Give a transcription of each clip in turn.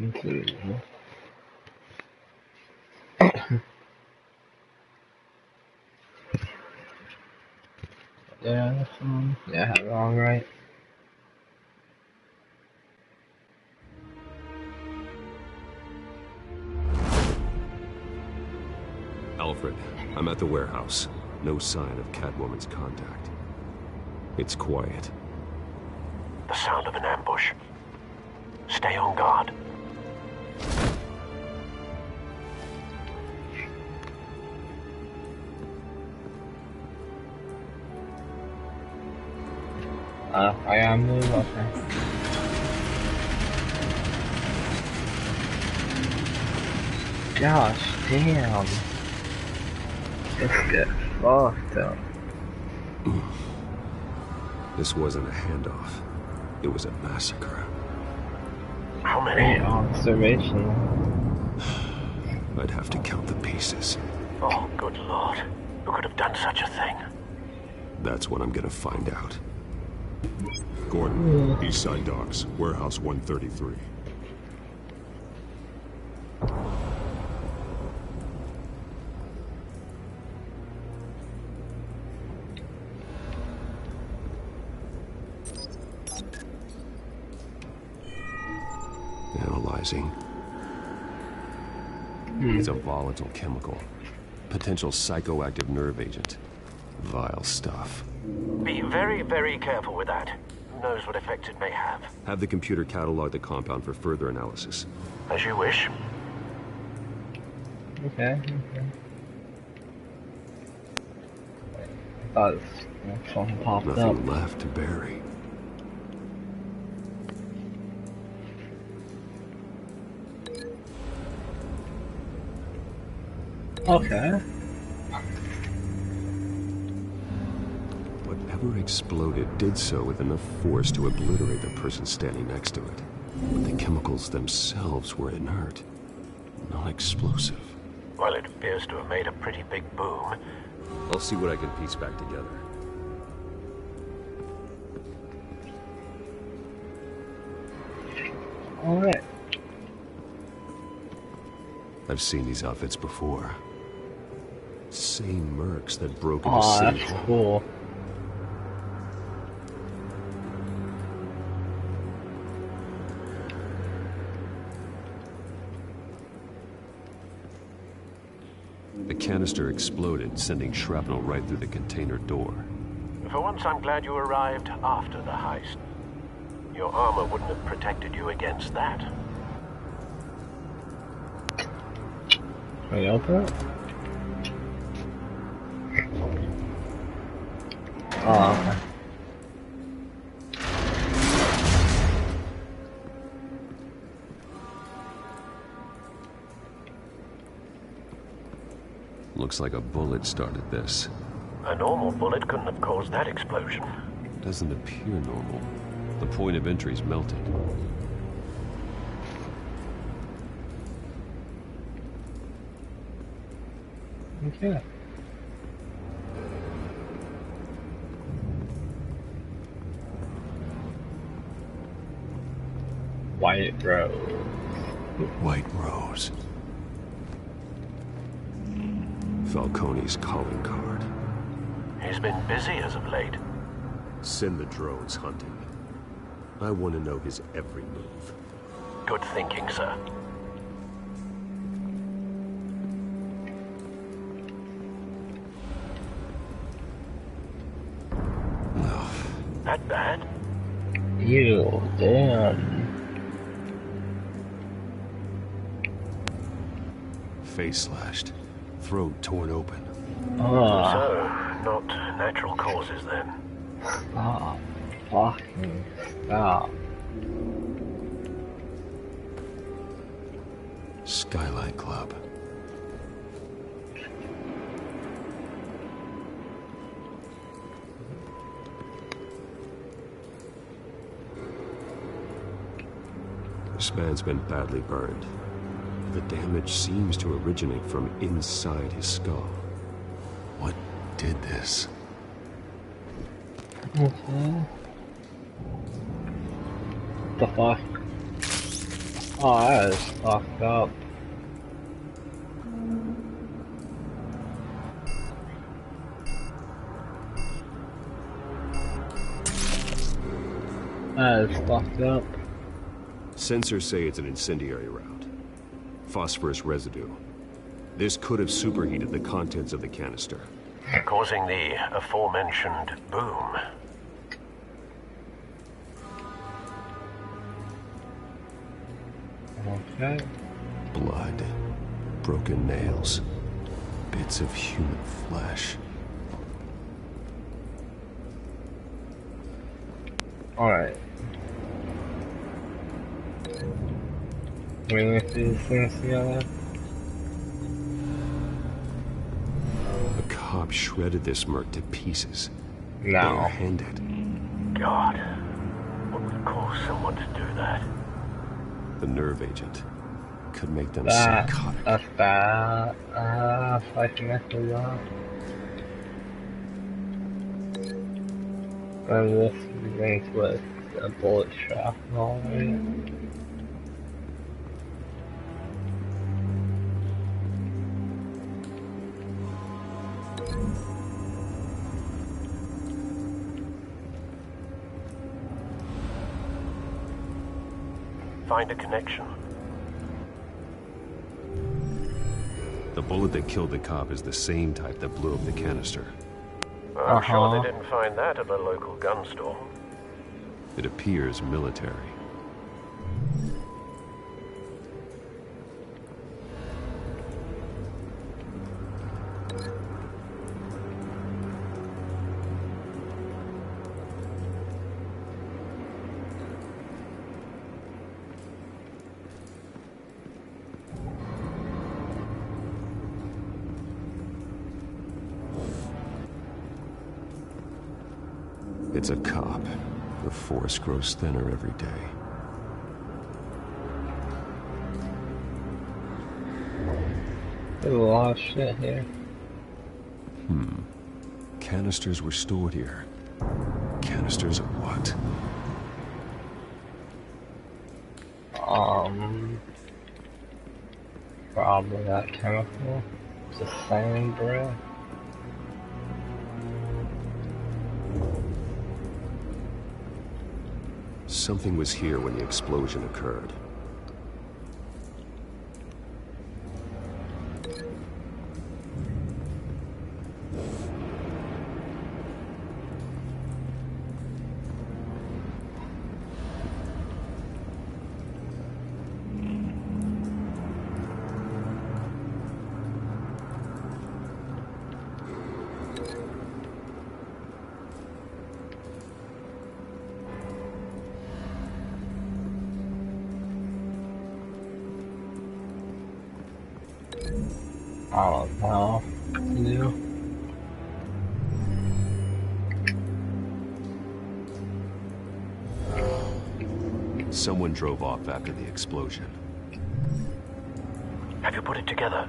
Conclusion. Yeah, that's wrong. Yeah, wrong, right? Alfred, I'm at the warehouse. No sign of Catwoman's contact. It's quiet. The sound of an ambush. Stay on guard. I am moving, okay. Gosh damn. Let's get fucked up. This wasn't a handoff. It was a massacre. How many? Great observation. I'd have to count the pieces. Oh, good lord. Who could have done such a thing? That's what I'm gonna find out. Gordon, Eastside Docks, Warehouse 133. Analyzing. It's a volatile chemical. Potential psychoactive nerve agent. Vile stuff. Be very, very careful with that. Who knows what effects it may have. Have the computer catalog the compound for further analysis. As you wish. Okay. I thought something popped up. Nothing left to bury. Okay. Whatever exploded did so with enough force to obliterate the person standing next to it. But the chemicals themselves were inert, not explosive. Well, it appears to have made a pretty big boom. I'll see what I can piece back together. Alright. I've seen these outfits before. Same mercs that broke into Aw, City that's Hall. cool. The canister exploded, sending shrapnel right through the container door. For once, I'm glad you arrived after the heist. Your armor wouldn't have protected you against that. Can we open it? Oh, okay. Looks like a bullet started this. A normal bullet couldn't have caused that explosion. Doesn't appear normal. The point of entry's melted. Okay. White Rose. White Rose. Falcone's calling card. He's been busy as of late. Send the drones hunting. I want to know his every move. Good thinking, sir. That bad? Ew, damn. Face slashed. Throat torn open. Ah, So, not natural causes then. stop. Fucking stop. Skyline Club. This man's been badly burned. The damage seems to originate from inside his skull. What did this? Okay. The fuck? Oh, that is fucked up. That is fucked up. Sensors say it's an incendiary route. Phosphorus residue. This could have superheated the contents of the canister, causing the aforementioned boom. Okay. Blood, broken nails, bits of human flesh. Alright. We need to do these things together. A cop shredded this merc to pieces. No. Bare-handed. God, what would cause someone to do that? The nerve agent could make them That, psychotic. that's bad. I can mess with that. And this begins with a bullet shrapnel, right? Find a connection. The bullet that killed the cop is the same type that blew up the canister. I'm sure they didn't find that at the local gun store. It appears military. It's a cop. The force grows thinner every day. There's a lot of shit here. Canisters were stored here. Canisters of what? Probably that chemical. It's a sand breath. Something was here when the explosion occurred. I don't know what to do. Someone drove off after the explosion. Have you put it together?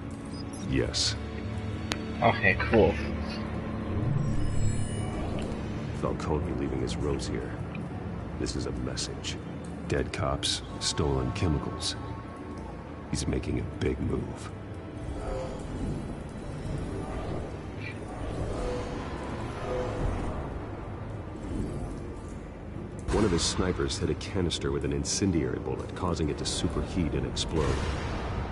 Yes. Okay, cool. Falcone leaving his rose here. This is a message. Dead cops, stolen chemicals. He's making a big move. One of his snipers hit a canister with an incendiary bullet, causing it to superheat and explode.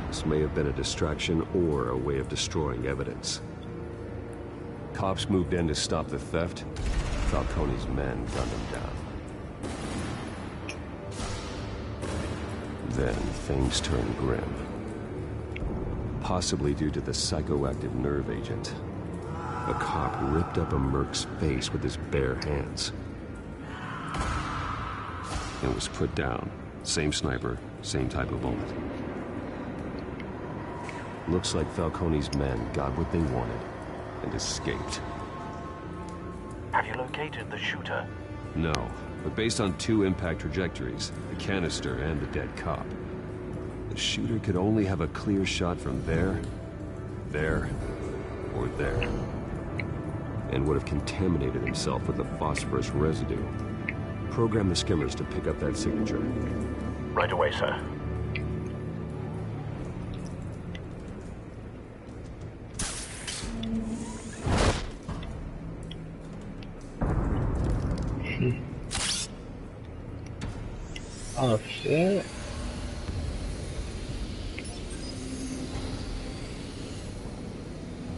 This may have been a distraction or a way of destroying evidence. Cops moved in to stop the theft. Falcone's men gunned him down. Then things turned grim. Possibly due to the psychoactive nerve agent. A cop ripped up a merc's face with his bare hands. And was put down. Same sniper, same type of bullet. Looks like Falcone's men got what they wanted and escaped. Have you located the shooter? No, but based on two impact trajectories, the canister and the dead cop, the shooter could only have a clear shot from there, or there, and would have contaminated himself with the phosphorus residue. Program the skimmers to pick up that signature. Right away, sir. Oh shit.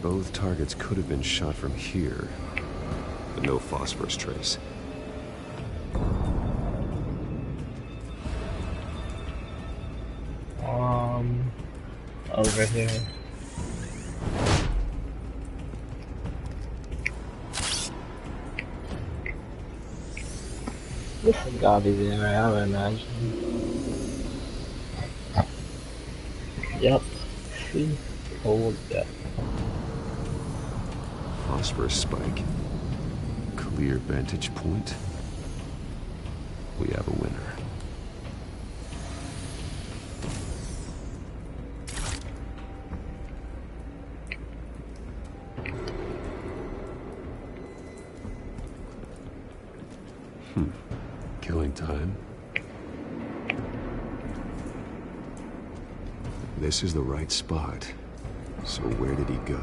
Both targets could have been shot from here, but no phosphorus trace. Over here. This has gotta be there, I would imagine. Yep. See? Hold that. Phosphorus spike. Clear vantage point. We have a winner. Killing time. This is the right spot. So where did he go?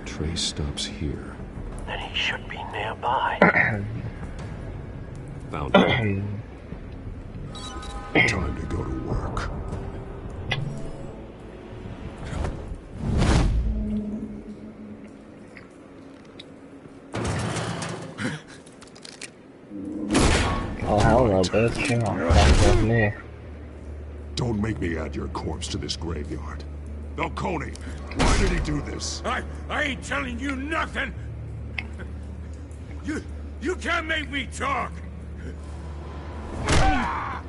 Trace stops here. Then he should be nearby. Found him. Time to go to work. Oh hell no, bitch. You're not fucking with me. Don't make me add your corpse to this graveyard. Falcone, why did he do this? I ain't telling you nothing. You can't make me talk. I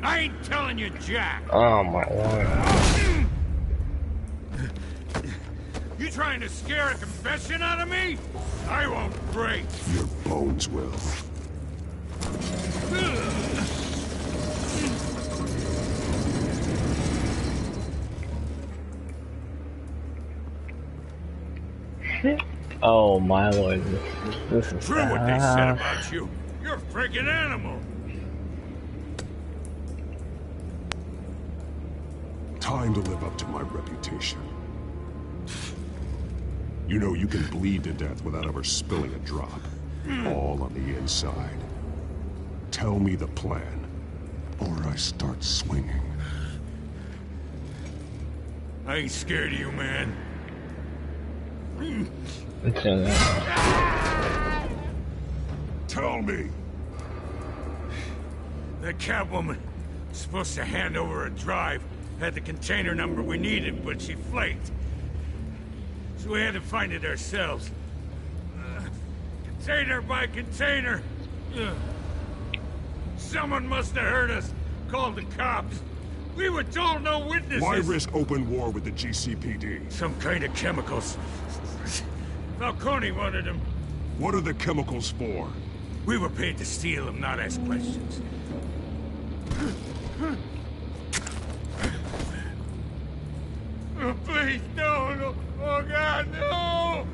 ain't telling you jack. Oh my lord. You trying to scare a confession out of me? I won't break. Your bones will. Oh my lord, this is True what they said about you. You're a freaking animal. Time to live up to my reputation. You know you can bleed to death without ever spilling a drop. All on the inside. Tell me the plan, or I start swinging. I ain't scared of you, man. Tell me! That Catwoman supposed to hand over a drive, had the container number we needed, but she flaked. So we had to find it ourselves. Container by container. Someone must have heard us, called the cops. We were told no witnesses. Why risk open war with the GCPD? Some kind of chemicals. Falcone wanted them. What are the chemicals for? We were paid to steal them, not ask questions. Oh, please, no, no. Oh, God, no!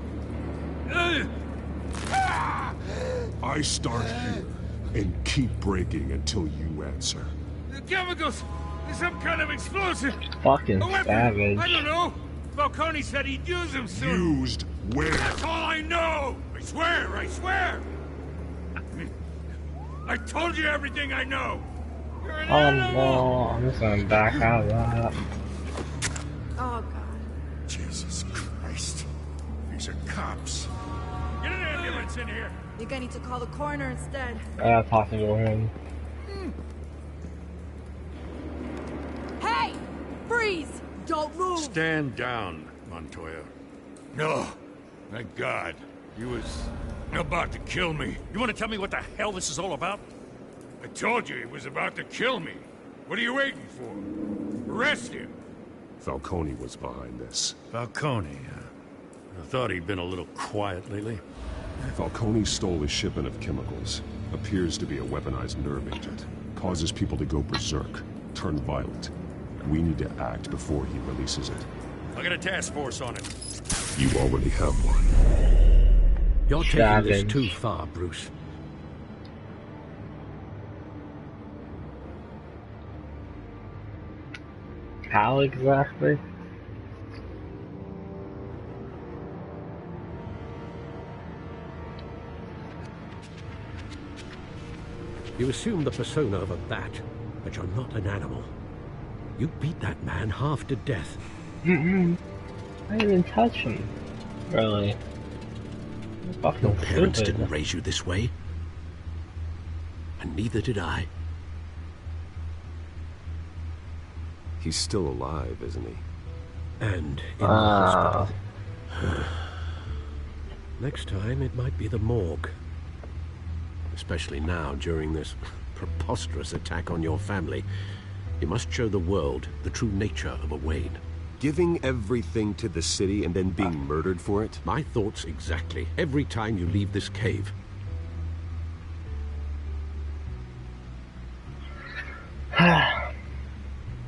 I start here, and keep breaking until you answer. The chemicals! There's some kind of explosive! fucking A weapon! savage. I don't know! Falcone said he'd use them soon! Used where? That's all I know! I swear, I swear! I told you everything I know! You're an Oh animal! no, I'm just gonna back out of that. Oh, God. Jesus Christ. These are cops. Get an ambulance in here! Think I need to call the coroner instead. I gotta talk to him. Hey! Freeze! Don't move! Stand down, Montoya. No. Thank God. He was about to kill me. You want to tell me what the hell this is all about? I told you he was about to kill me. What are you waiting for? Arrest him. Falcone was behind this. Falcone. I thought he'd been a little quiet lately. Falcone stole a shipment of chemicals. Appears to be a weaponized nerve agent. Causes people to go berserk, turn violent. We need to act before he releases it. I got a task force on it. You already have one. You're taking this Savage. too far, Bruce. How exactly? You assume the persona of a bat, but you're not an animal. You beat that man half to death. I didn't even touch him. Really. Your parents stupid. didn't raise you this way. And neither did I. He's still alive, isn't he? And in the hospital. Next time, it might be the morgue. Especially now, during this preposterous attack on your family. You must show the world the true nature of a Wayne. Giving everything to the city and then being murdered for it? My thoughts exactly. Every time you leave this cave.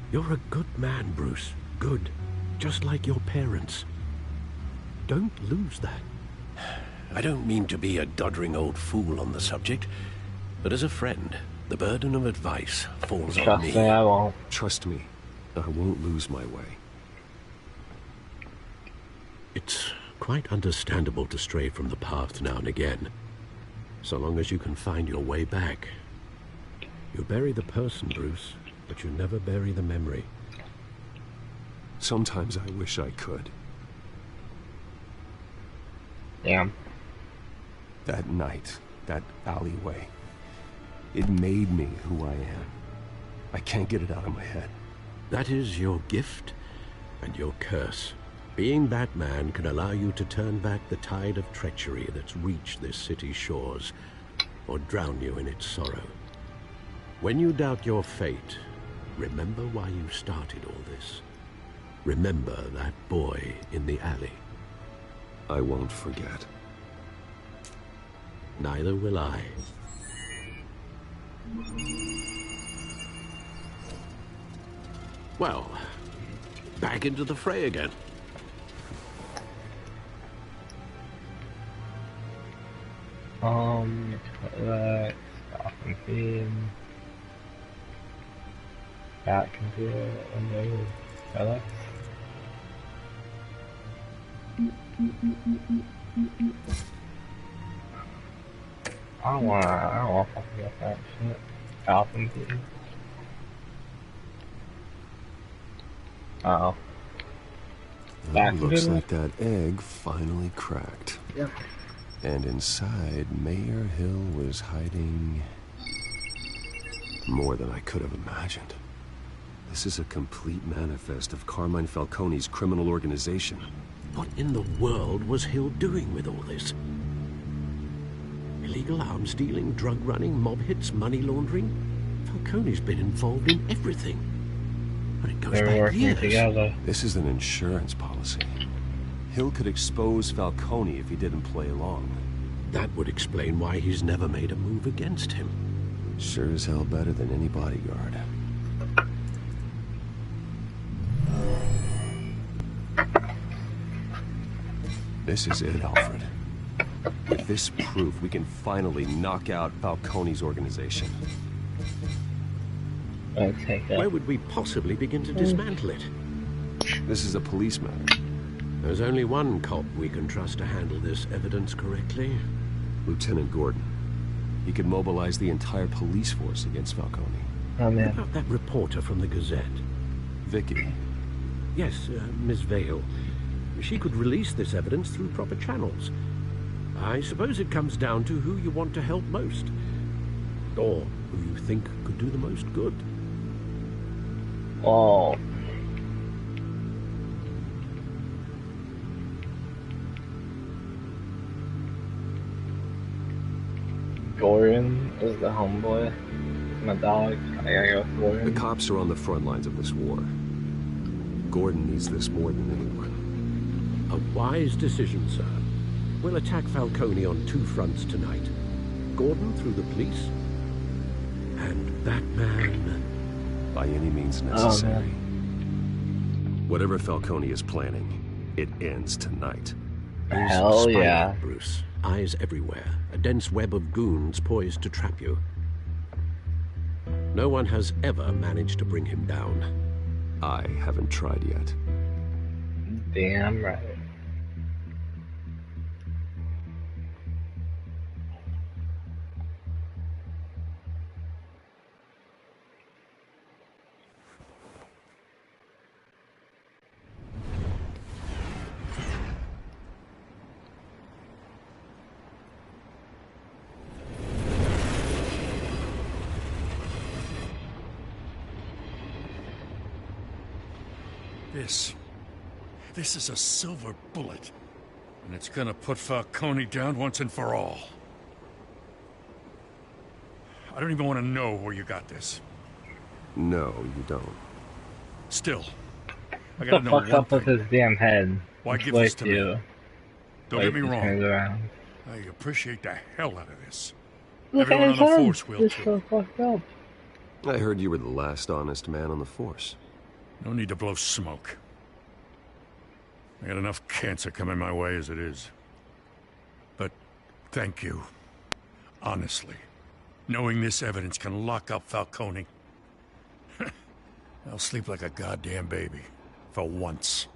You're a good man, Bruce. Good. Just like your parents. Don't lose that. I don't mean to be a doddering old fool on the subject, but as a friend, the burden of advice falls on me. Trust me, I won't. Trust me, I won't lose my way. It's quite understandable to stray from the path now and again, so long as you can find your way back. You bury the person, Bruce, but you never bury the memory. Sometimes I wish I could. Damn. That night, that alleyway, it made me who I am. I can't get it out of my head. That is your gift and your curse. Being Batman can allow you to turn back the tide of treachery that's reached this city's shores, or drown you in its sorrow. When you doubt your fate, remember why you started all this. Remember that boy in the alley. I won't forget. Neither will I. Well, back into the fray again. Let's stop and feed. Bat computer and move. Alex. I don't want to get that shit. Falcon feed. Uh-oh. Back Looks computer? like that egg finally cracked. Yep. And inside, Mayor Hill was hiding more than I could have imagined. This is a complete manifest of Carmine Falcone's criminal organization. What in the world was Hill doing with all this? Illegal arms dealing, drug running, mob hits, money laundering? Falcone's been involved in everything. But it goes They're back working years. together. This is an insurance policy. Hill could expose Falcone if he didn't play along. That would explain why he's never made a move against him. Sure as hell better than any bodyguard. This is it, Alfred. With this proof, we can finally knock out Falcone's organization. I'll take that. Where would we possibly begin to dismantle it? This is a police matter. There's only one cop we can trust to handle this evidence correctly. Lieutenant Gordon. He could mobilize the entire police force against Falcone. Oh What man. about that reporter from the Gazette? Vicky. Yes, Miss Vale. She could release this evidence through proper channels. I suppose it comes down to who you want to help most. Or who you think could do the most good. Oh. Gordon is the homeboy. My dog. I gotta go with The Gordon. cops are on the front lines of this war. Gordon needs this more than anyone. A wise decision, sir. We'll attack Falcone on two fronts tonight. Gordon through the police, and Batman. By any means necessary. Whatever Falcone is planning, it ends tonight. He's Hell spying, yeah. Bruce. Eyes everywhere. A dense web of goons poised to trap you. No one has ever managed to bring him down. I haven't tried yet. Damn right. This is a silver bullet. And it's gonna put Falcone down once and for all. I don't even want to know where you got this. No, you don't. Still, I What gotta the know fuck's one up with thing. his damn head? Why Which give way this to me? you? Don't get me Like, wrong. turns around. I appreciate the hell out of this. Look Everyone at on his the head. Force will It's too. so fucked up. I heard you were the last honest man on the Force. No need to blow smoke. I got enough cancer coming my way as it is. But thank you. Honestly. Knowing this evidence can lock up Falcone. I'll sleep like a goddamn baby. For once.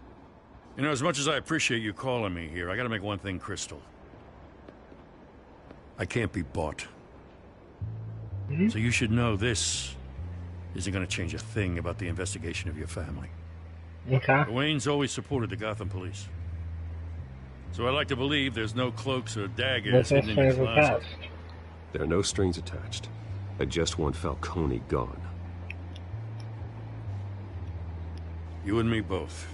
You know, as much as I appreciate you calling me here, I gotta make one thing crystal. I can't be bought. So you should know this isn't gonna change a thing about the investigation of your family. Okay. The Waynes always supported the Gotham police. So I like to believe there's no cloaks or daggers What's that hidden in your strings closet. attached? There are no strings attached. I just want Falcone gone. You and me both.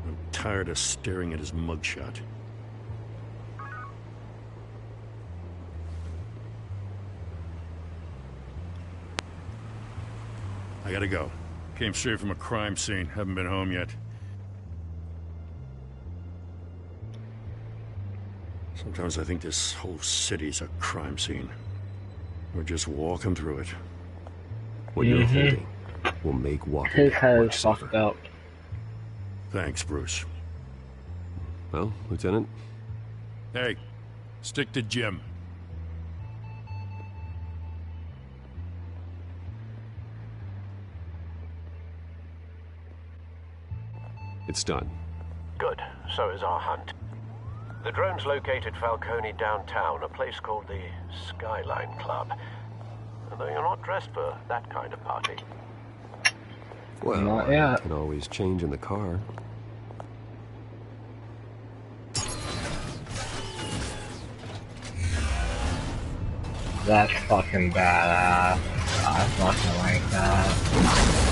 I'm tired of staring at his mugshot. I gotta go. Came straight from a crime scene. Haven't been home yet. Sometimes I think this whole city's a crime scene. We're just walking through it. What you're holding will make walking His that head much is fucked safer. up. Thanks, Bruce. Well, Lieutenant, Hey, stick to Jim. it's done. Good. So is our hunt. The drones located Falcone downtown, a place called the Skyline Club. Although you're not dressed for that kind of party. Well, Not I yet. can always change in the car. That's fucking badass. I fucking like that.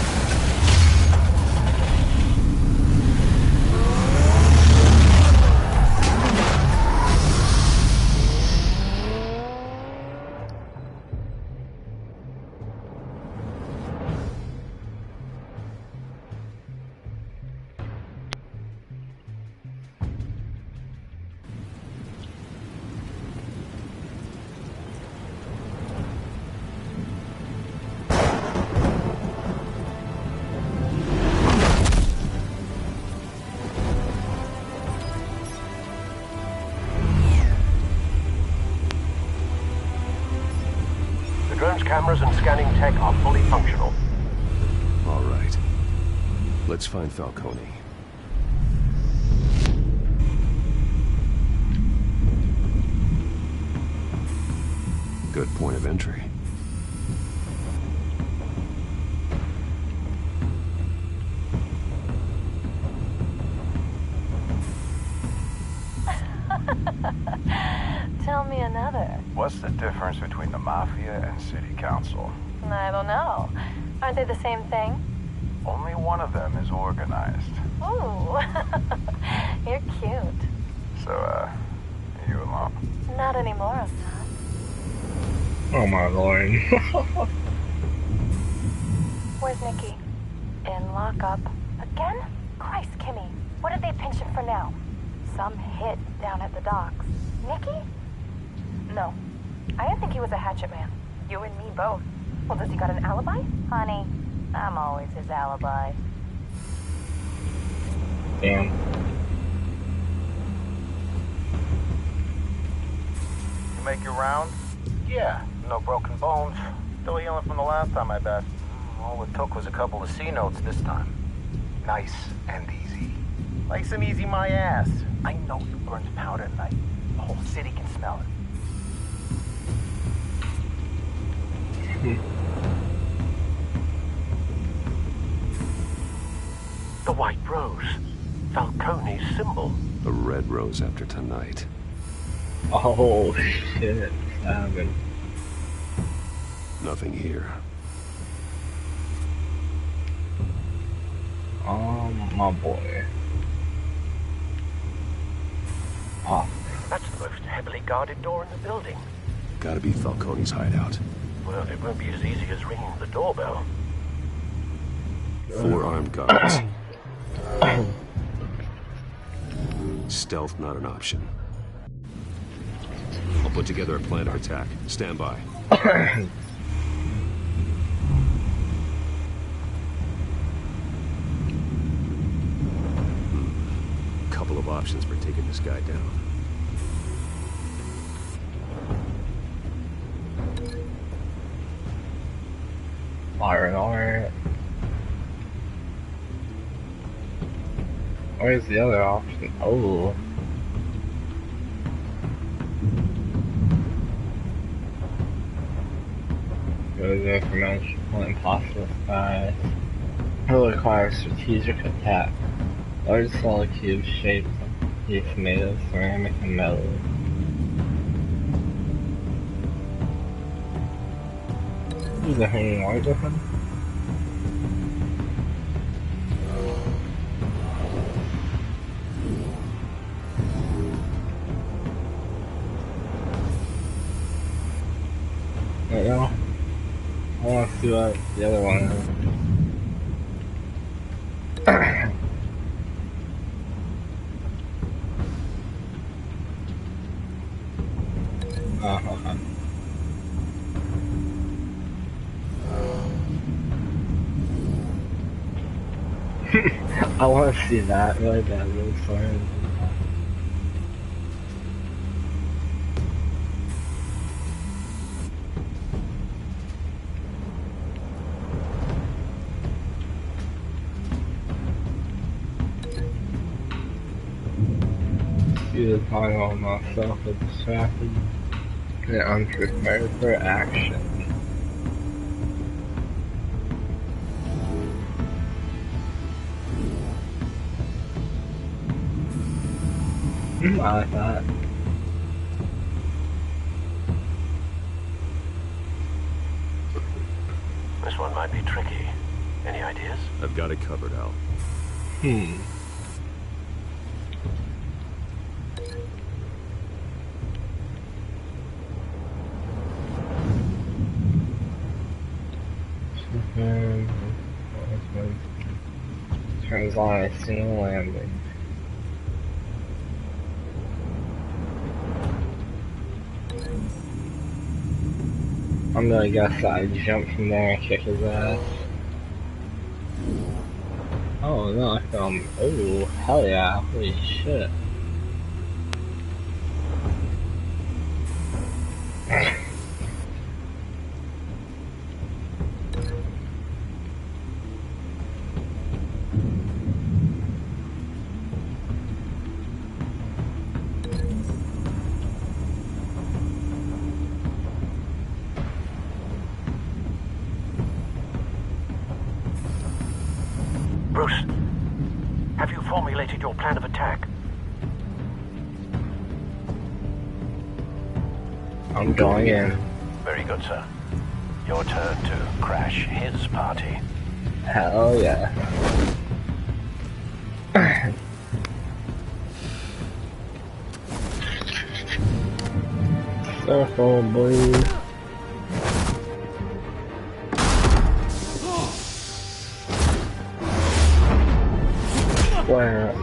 The drone's cameras and scanning tech are fully functional. All right. Let's find Falcone. Good point of entry. Tell me another. What's the difference between the Mafia and City Council? I don't know. Aren't they the same thing? Only one of them is organized. Ooh, you're cute. So, are you alone? Not anymore, Hassan. Oh my lord. Where's Nikki? In lockup. Again? Christ, Kimmy. What did they pinch him for now? Some hit down at the docks. Nikki? No. I didn't think he was a hatchet man. You and me both. Well, does he got an alibi? Honey, I'm always his alibi. Damn. You make your round? Yeah, no broken bones. Still healing from the last time, I bet. All it took was a couple of C notes this time. Nice and easy. Nice and easy my ass. I know you burned powder tonight. The whole city can smell it. The White Rose. Falcone's symbol. A red rose after tonight. Oh shit, Savage. Nothing here. My boy. Oh. That's the most heavily guarded door in the building. Gotta be Falcone's hideout. Well, it won't be as easy as ringing the doorbell. 4 armed guards. Stealth not an option. I'll put together a plan of attack. Stand by. Couple of options for taking this guy down. Alright. Where's the other option? Oh. Go there for manageable impossible size. It will require strategic attack. Large solid cube shaped piece made of ceramic and metal. Is there any more different? Right now, I want to see what the other one is. I want to see that really badly. Sorry. The time on myself is distracted and unprepared for action. I like that. This one might be tricky. Any ideas? I've got it covered, Al. Turns on a single landing. I'm gonna guess that I jump from there and kick his ass. Oh no, I found. Oh, hell yeah. Holy shit. Bruce, have you formulated your plan of attack? I'm going in. Very good, sir. Your turn to crash his party. Hell yeah. Circle, boy. Where?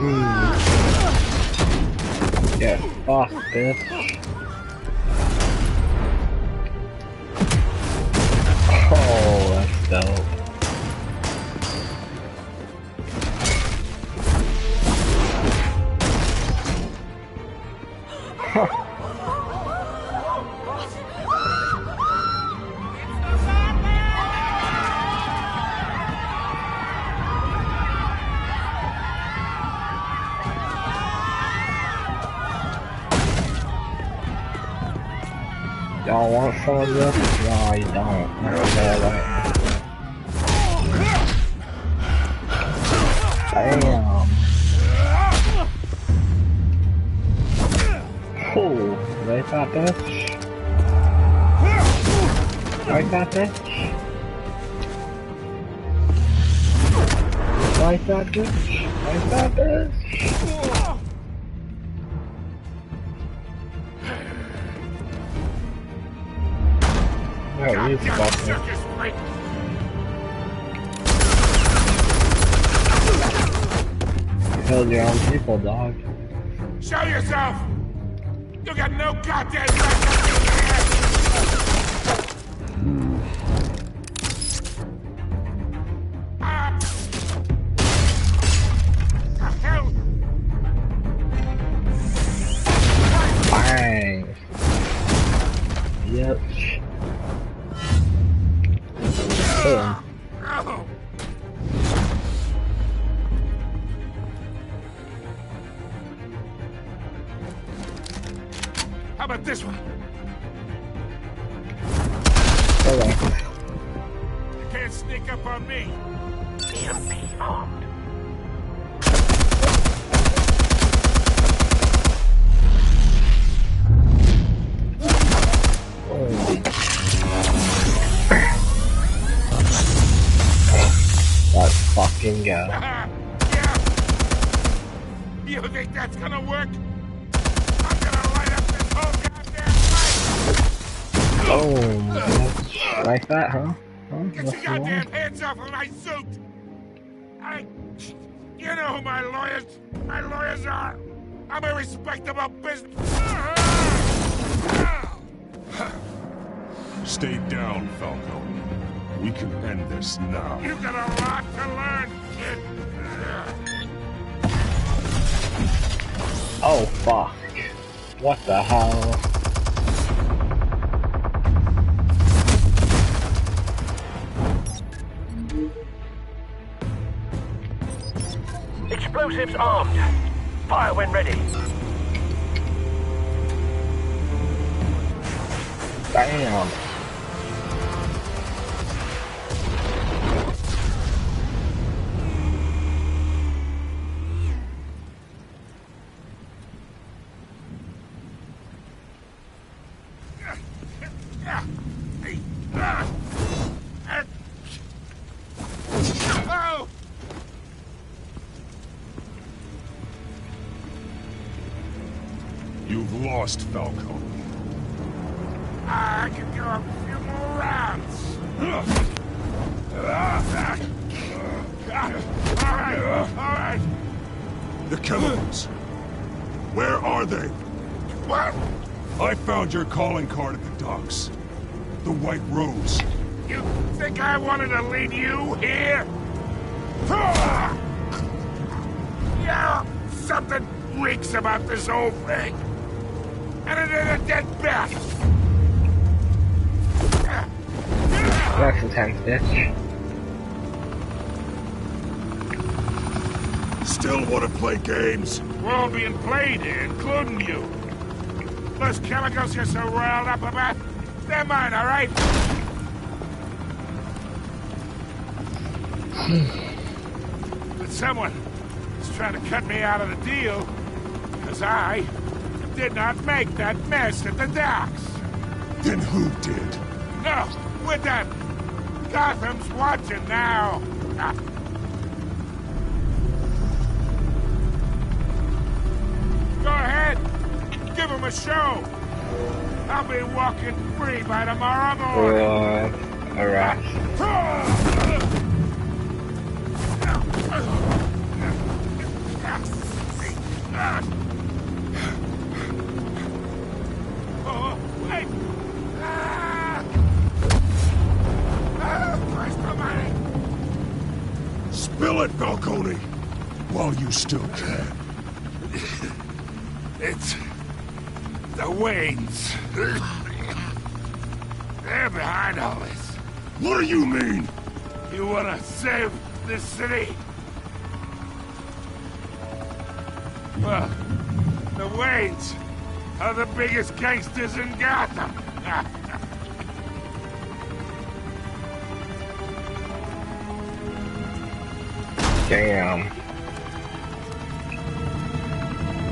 Get off, bitch. Oh, that's dope. Y'all want some of this? No, you don't. Damn. Oh, like that bitch. Like that bitch. Like that bitch. Like that bitch. Oh, you fucking. Killed your own people, dog. Show yourself! You got no goddamn right to be here! The hell? Bang! Yep. Boom. How about this one? Hello. You can't sneak up on me. EMP armed. Let's fucking go. Yeah. You think that's gonna work? I'm gonna light up this whole goddamn place! Boom. Like that, huh? Get your goddamn hands off of my suit! You know who my lawyers are! I'm a respectable business... Stay down, Falco. We can end this now. You got a lot to learn, kid! Oh, fuck. What the hell? Explosives armed. Fire when ready. Damn. Oh! You've lost, Falco. I can go a few more rounds. All right. The chemicals. Where are they? What? I found your calling card at the docks. The White Rose. You think I wanted to leave you here? Yeah, something reeks about this whole thing. And it is a dead bat. That's intense, bitch. Still want to play games? We're all being played here, including you. Those chemicals you're so riled up about, they're mine, all right? But someone is trying to cut me out of the deal, because I did not make that mess at the docks. Then who did? No, we're done. Gotham's watching now. Go ahead. Give him a show. I'll be walking free by tomorrow morning. Alright. Oh, wait. Where's the money? Spill it, Falcone, while you still can. It's the Waynes. They're behind all this. What do you mean? You wanna save this city? Well, the Waynes are the biggest gangsters in Gotham. Damn.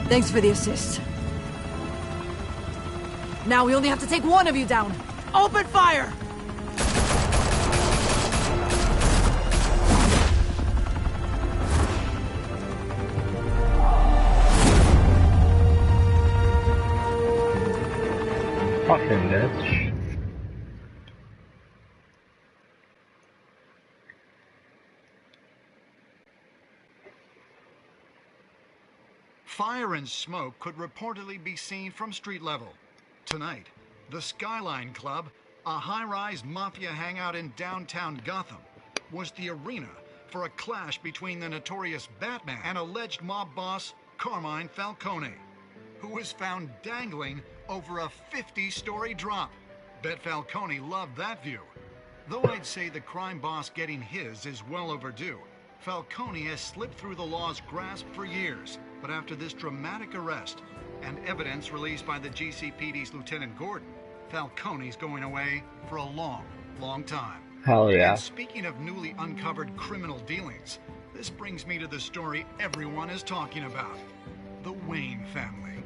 Thanks for the assist. Now we only have to take one of you down. Open fire! Fucking bitch. Fire and smoke could reportedly be seen from street level. Tonight, the Skyline Club, a high-rise mafia hangout in downtown Gotham, was the arena for a clash between the notorious Batman and alleged mob boss Carmine Falcone, who was found dangling over a 50-story drop. Bet Falcone loved that view. Though I'd say the crime boss getting his is well overdue, Falcone has slipped through the law's grasp for years. But after this dramatic arrest and evidence released by the GCPD's Lieutenant Gordon, Falcone's going away for a long, long time. Hell yeah. And speaking of newly uncovered criminal dealings, this brings me to the story everyone is talking about. The Wayne family.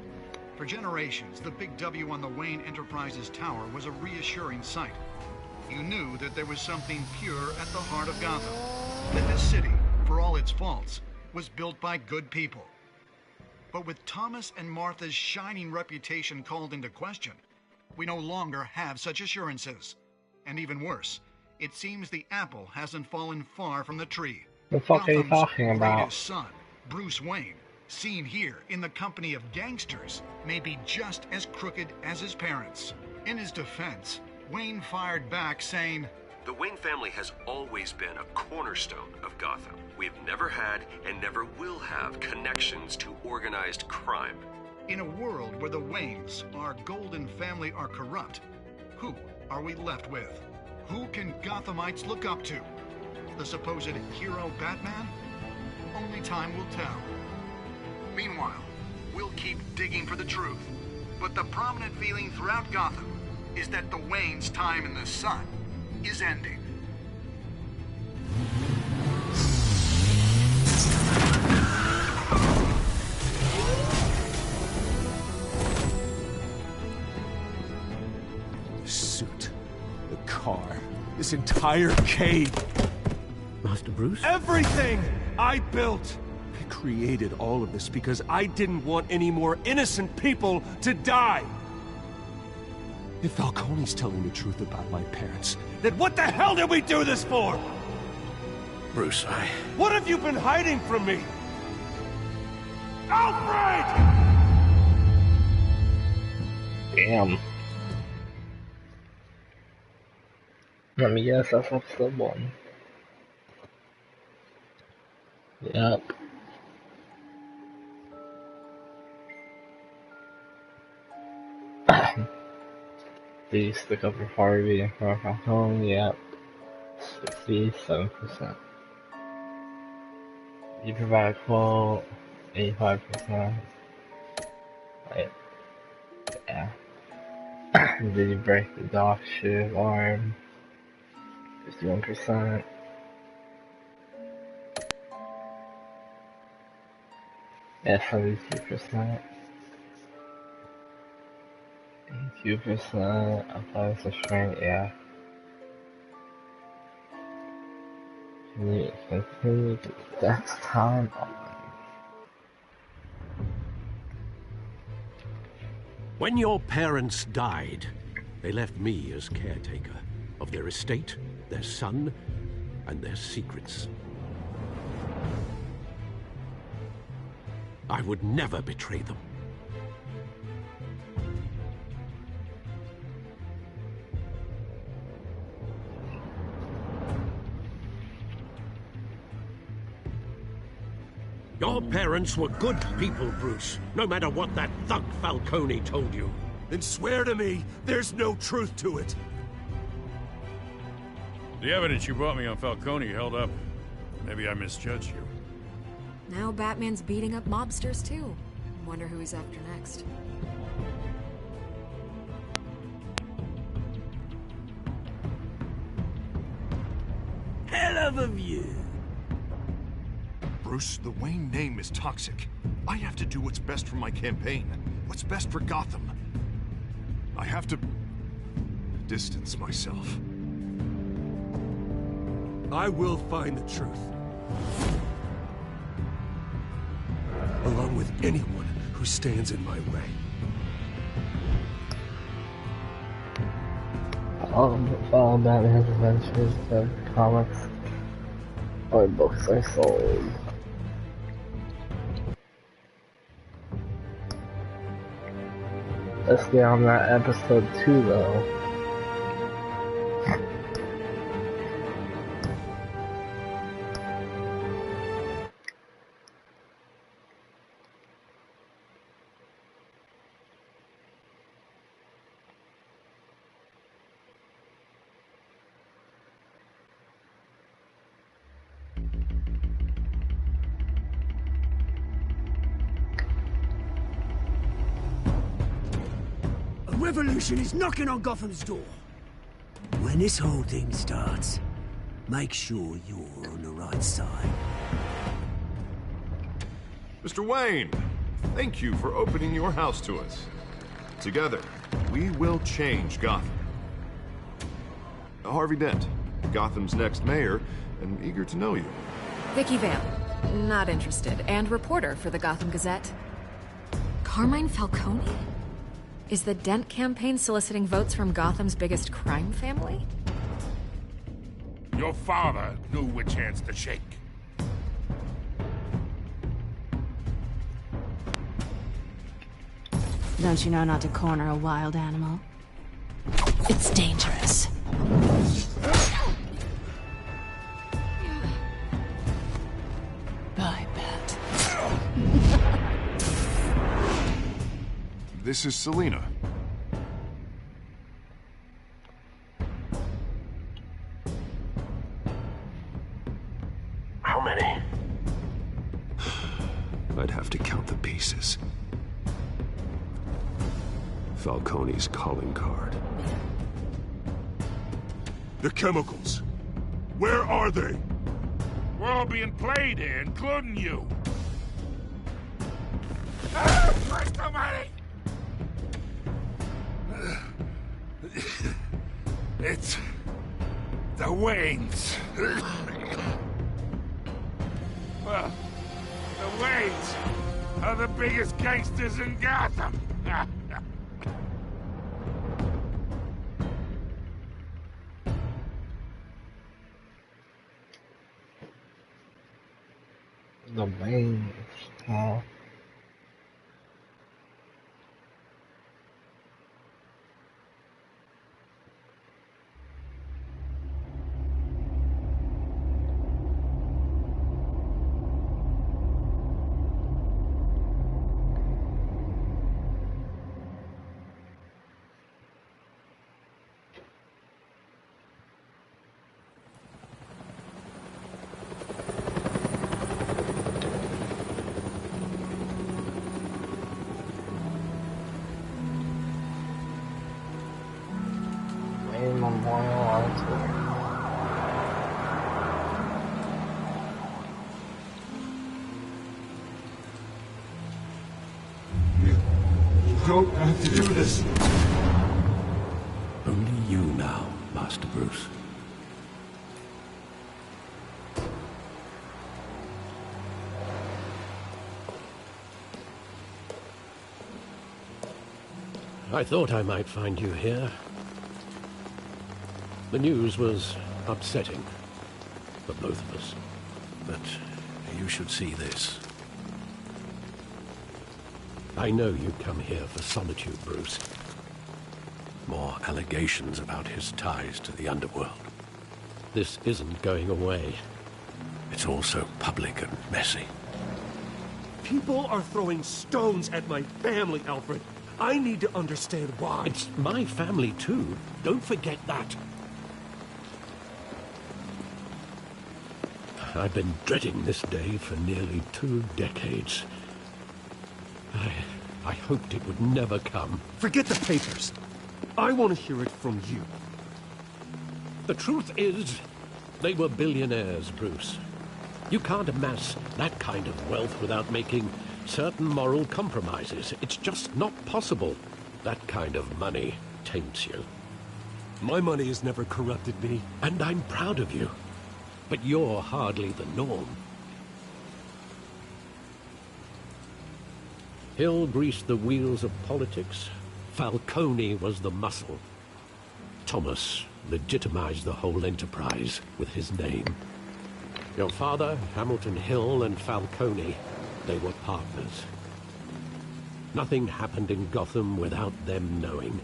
For generations, the big W on the Wayne Enterprises Tower was a reassuring sight. You knew that there was something pure at the heart of Gotham. That this city, for all its faults, was built by good people. But with Thomas and Martha's shining reputation called into question, we no longer have such assurances. And even worse, it seems the apple hasn't fallen far from the tree. The fuck are you talking about? Greatest son, Bruce Wayne, seen here in the company of gangsters, may be just as crooked as his parents. In his defense, Wayne fired back saying, "The Wayne family has always been a cornerstone of Gotham. We've never had and never will have connections to organized crime." In a world where the Waynes, our golden family, are corrupt, who are we left with? Who can Gothamites look up to? The supposed hero Batman? Only time will tell. Meanwhile, we'll keep digging for the truth. But the prominent feeling throughout Gotham is that the Waynes' time in the sun is ending. The suit, the car, this entire cave. Master Bruce? Everything I built! I created all of this because I didn't want any more innocent people to die. If Falcone's telling the truth about my parents, then what the hell did we do this for? Bruce, What have you been hiding from me? Alfred! Damn. Let me guess, that's episode 1. Yep. The stick up for Harvey and for Falcone, yep. 67%. You provide a quote, 85%. Right. Yeah. Did you break the dock ship arm? 51%. Yeah, 72%. 82% applies to strength, yeah. Can you continue to dex time on? When your parents died, they left me as caretaker of their estate, their son, and their secrets. I would never betray them. Your parents were good people, Bruce, no matter what that thug Falcone told you. Then swear to me there's no truth to it. The evidence you brought me on Falcone held up. Maybe I misjudged you. Now Batman's beating up mobsters too. Wonder who he's after next. Hell of a view. Bruce, the Wayne name is toxic. I have to do what's best for my campaign. What's best for Gotham. I have to distance myself. I will find the truth. Along with anyone who stands in my way. Follow Batman's adventures to comics or books are sold. Let's get on that episode 2 though. Revolution is knocking on Gotham's door. When this whole thing starts, make sure you're on the right side. Mr. Wayne, thank you for opening your house to us. Together, we will change Gotham. Harvey Dent, Gotham's next mayor, and eager to know you. Vicky Vale, not interested, and reporter for the Gotham Gazette. Carmine Falcone? Is the Dent campaign soliciting votes from Gotham's biggest crime family? Your father knew which hands to shake. Don't you know not to corner a wild animal? It's dangerous. Bye, Bat. This is Selina. How many? I'd have to count the pieces. Falcone's calling card. The chemicals. Where are they? We're all being played here, including you. Christ almighty! It's the Waynes. Well, the Waynes are the biggest gangsters in Gotham. The Waynes, huh? Memorial Auditorium. You don't have to do this. Only you now, Master Bruce. I thought I might find you here. The news was upsetting for both of us, but you should see this. I know you come here for solitude, Bruce. More allegations about his ties to the underworld. This isn't going away. It's all so public and messy. People are throwing stones at my family, Alfred. I need to understand why. It's my family, too. Don't forget that. I've been dreading this day for nearly 2 decades. I hoped it would never come. Forget the papers. I want to hear it from you. The truth is, they were billionaires, Bruce. You can't amass that kind of wealth without making certain moral compromises. It's just not possible. That kind of money taints you. My money has never corrupted me. And I'm proud of you. But you're hardly the norm. Hill greased the wheels of politics. Falcone was the muscle. Thomas legitimized the whole enterprise with his name. Your father, Hamilton Hill, and Falcone, they were partners. Nothing happened in Gotham without them knowing.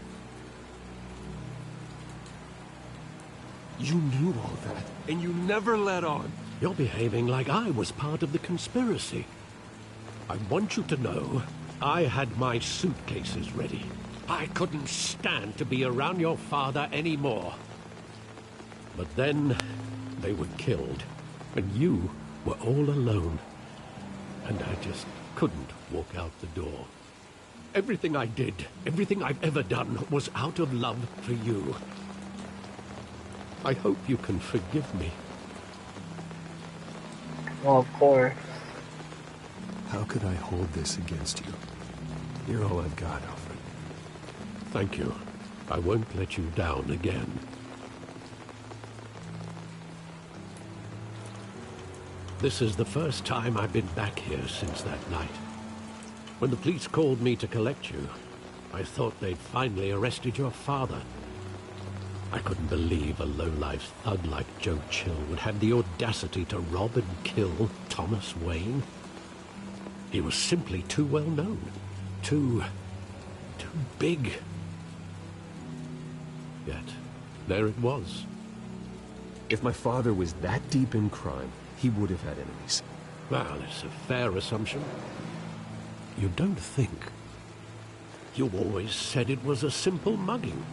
You knew all that, and you never let on. You're behaving like I was part of the conspiracy. I want you to know I had my suitcases ready. I couldn't stand to be around your father anymore. But then they were killed, and you were all alone. And I just couldn't walk out the door. Everything I did, everything I've ever done, was out of love for you. I hope you can forgive me. Well, of course. How could I hold this against you? You're all I've got, Alfred. Thank you. I won't let you down again. This is the first time I've been back here since that night. When the police called me to collect you, I thought they'd finally arrested your father. I couldn't believe a low-life thug like Joe Chill would have the audacity to rob and kill Thomas Wayne. He was simply too well known. Too big. Yet, there it was. If my father was that deep in crime, he would have had enemies. Well, it's a fair assumption. You don't think. You always said it was a simple mugging.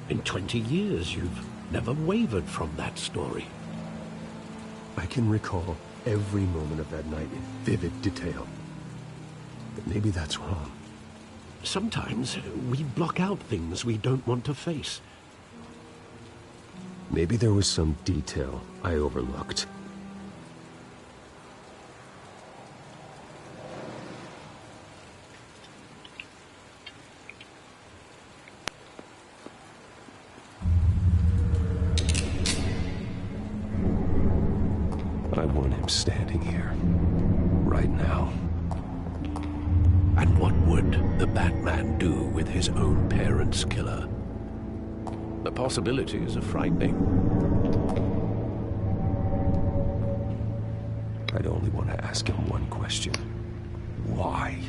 In 20 years, you've never wavered from that story. I can recall every moment of that night in vivid detail. But maybe that's wrong. Sometimes we block out things we don't want to face. Maybe there was some detail I overlooked. I want him standing here, right now. And what would the Batman do with his own parents' killer? The possibilities are frightening. I'd only want to ask him one question. Why?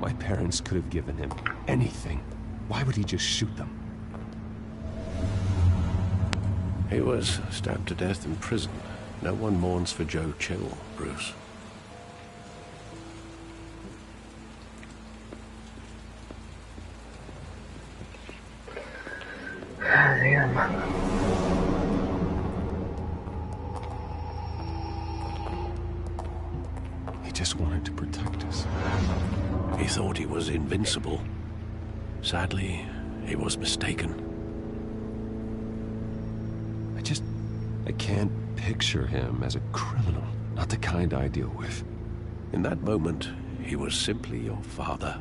My parents could have given him anything. Why would he just shoot them? He was stabbed to death in prison. No one mourns for Joe Chill, Bruce. Damn. He just wanted to protect us. He thought he was invincible. Sadly, he was mistaken. I can't picture him as a criminal. Not the kind I deal with. In that moment, he was simply your father.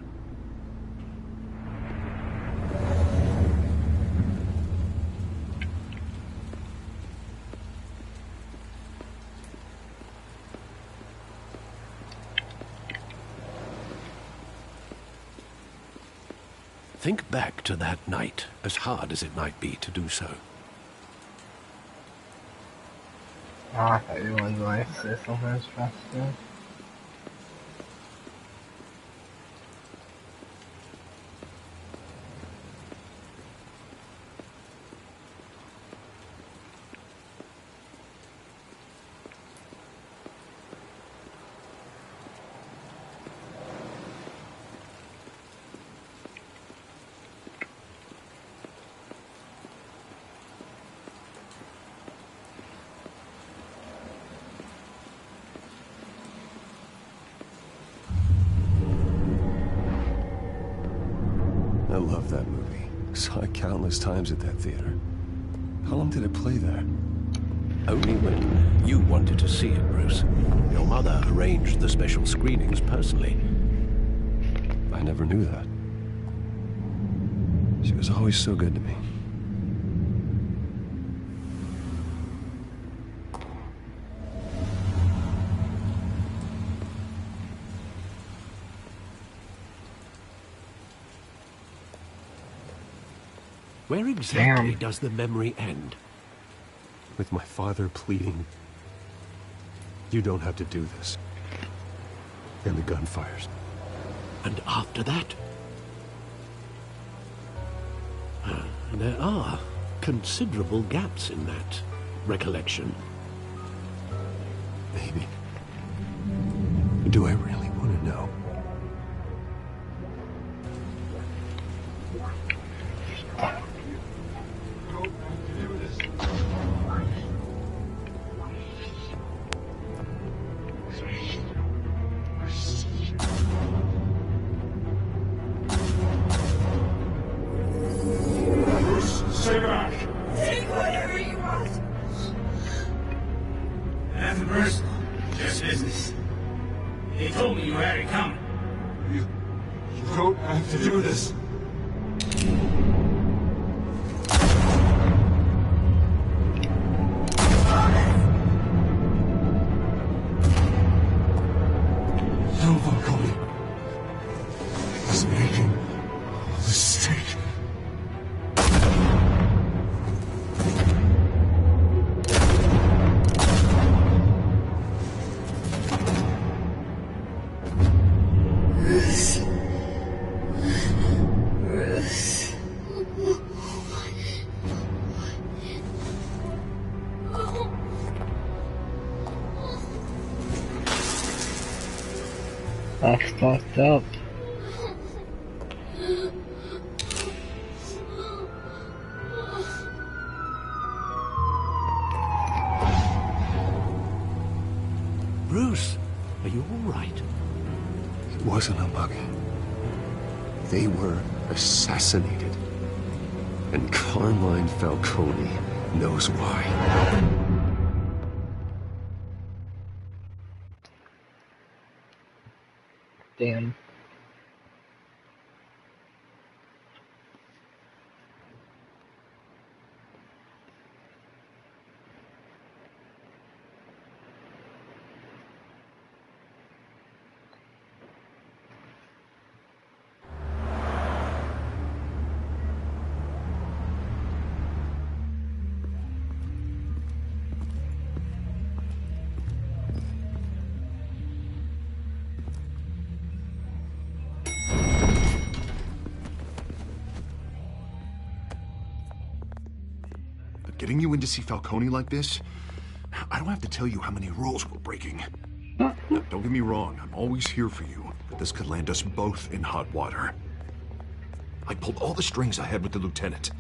Think back to that night, as hard as it might be to do so. Oh, I thought you wanted to say something interesting. I love that movie. Saw it countless times at that theater. How long did it play there? Only when you wanted to see it, Bruce. Your mother arranged the special screenings personally. I never knew that. She was always so good to me. Where exactly does the memory end? With my father pleading, "You don't have to do this." And the gun fires. And after that? There are considerable gaps in that recollection. Maybe. Do I really want to know? Stay back. Take whatever you want. Nothing personal, just business. They told me you had it coming. You don't have to do this. No, Falcone. He's making a mistake. That's fucked up. Bruce, are you all right? It wasn't a bug. They were assassinated. And Carmine Falcone knows why. Damn. Getting you in to see Falcone like this, I don't have to tell you how many rules we're breaking. Now, don't get me wrong, I'm always here for you, but this could land us both in hot water. I pulled all the strings I had with the lieutenant.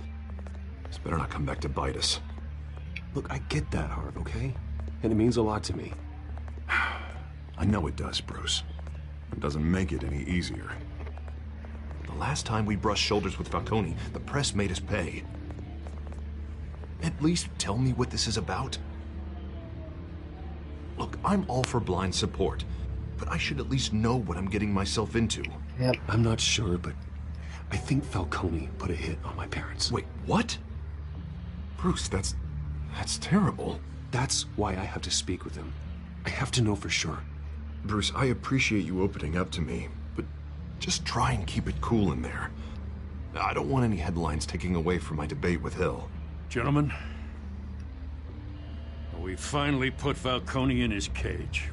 This better not come back to bite us. Look, I get that, Harv, okay? And it means a lot to me. I know it does, Bruce. It doesn't make it any easier. The last time we brushed shoulders with Falcone, the press made us pay. At least tell me what this is about. Look, I'm all for blind support, but I should at least know what I'm getting myself into. Yep. I'm not sure, but I think Falcone put a hit on my parents. Wait, what? Bruce, that's terrible. That's why I have to speak with him. I have to know for sure. Bruce, I appreciate you opening up to me, but just try and keep it cool in there. I don't want any headlines taking away from my debate with Hill. Gentlemen, we finally put Falcone in his cage.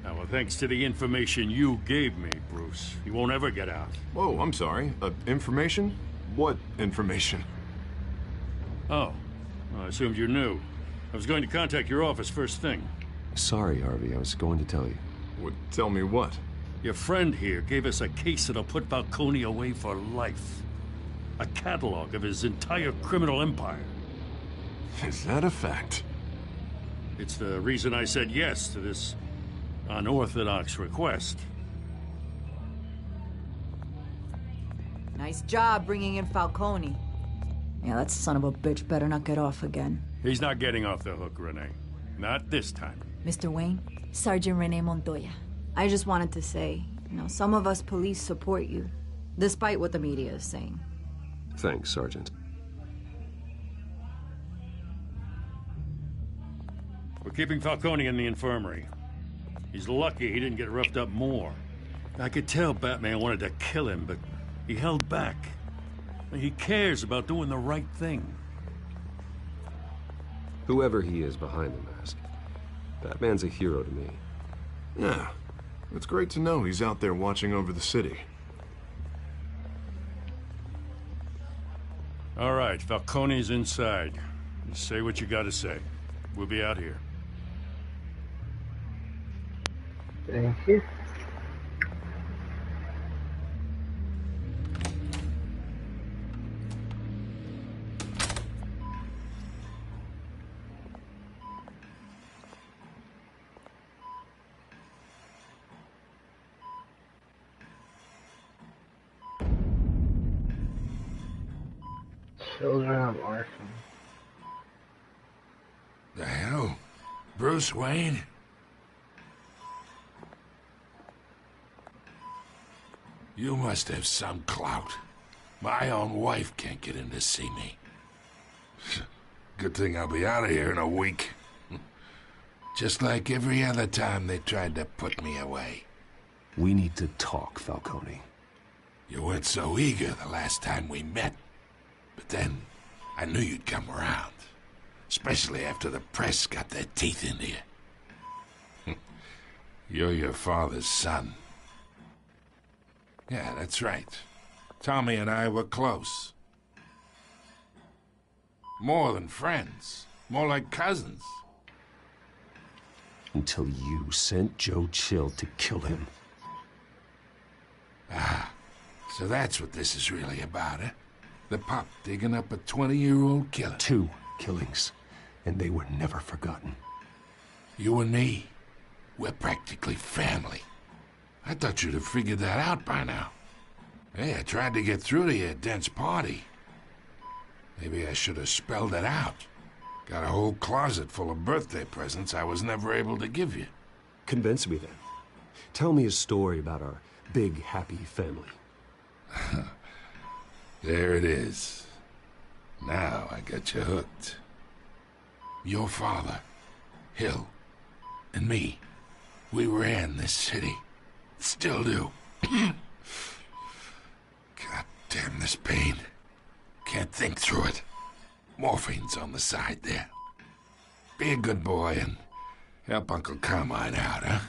Now, thanks to the information you gave me, Bruce, he won't ever get out. Whoa, I'm sorry. Information? What information? Oh, well, I assumed you knew. I was going to contact your office first thing. Sorry, Harvey, I was going to tell you. Tell me what? Your friend here gave us a case that'll put Falcone away for life. A catalog of his entire criminal empire. Is that a fact? It's the reason I said yes to this unorthodox request. Nice job bringing in Falcone. Yeah, that son of a bitch better not get off again. He's not getting off the hook, Renee. Not this time. Mr. Wayne, Sergeant Renee Montoya. I just wanted to say, some of us police support you, despite what the media is saying. Thanks, Sergeant. We're keeping Falcone in the infirmary. He's lucky he didn't get roughed up more. I could tell Batman wanted to kill him, but he held back. He cares about doing the right thing. Whoever he is behind the mask, Batman's a hero to me. Yeah, it's great to know he's out there watching over the city. All right, Falcone's inside. You say what you gotta say. We'll be out here. Thank you. Children of Arkham. The hell? Bruce Wayne? You must have some clout. My own wife can't get in to see me. Good thing I'll be out of here in a week. Just like every other time they tried to put me away. We need to talk, Falcone. You weren't so eager the last time we met. But then, I knew you'd come around. Especially after the press got their teeth into you. You're your father's son. Yeah, that's right. Tommy and I were close. More than friends. More like cousins. Until you sent Joe Chill to kill him. Ah, so that's what this is really about, eh? The pup digging up a 20-year-old killer. 2 killings, and they were never forgotten. You and me, we're practically family. I thought you'd have figured that out by now. Hey, I tried to get through to your dense party. Maybe I should have spelled it out. Got a whole closet full of birthday presents I was never able to give you. Convince me then. Tell me a story about our big, happy family. There it is. Now I got you hooked. Your father, Hill, and me, we ran this city. Still do. God damn this pain. Can't think through it. Morphine's on the side there. Be a good boy and help Uncle Carmine out, huh?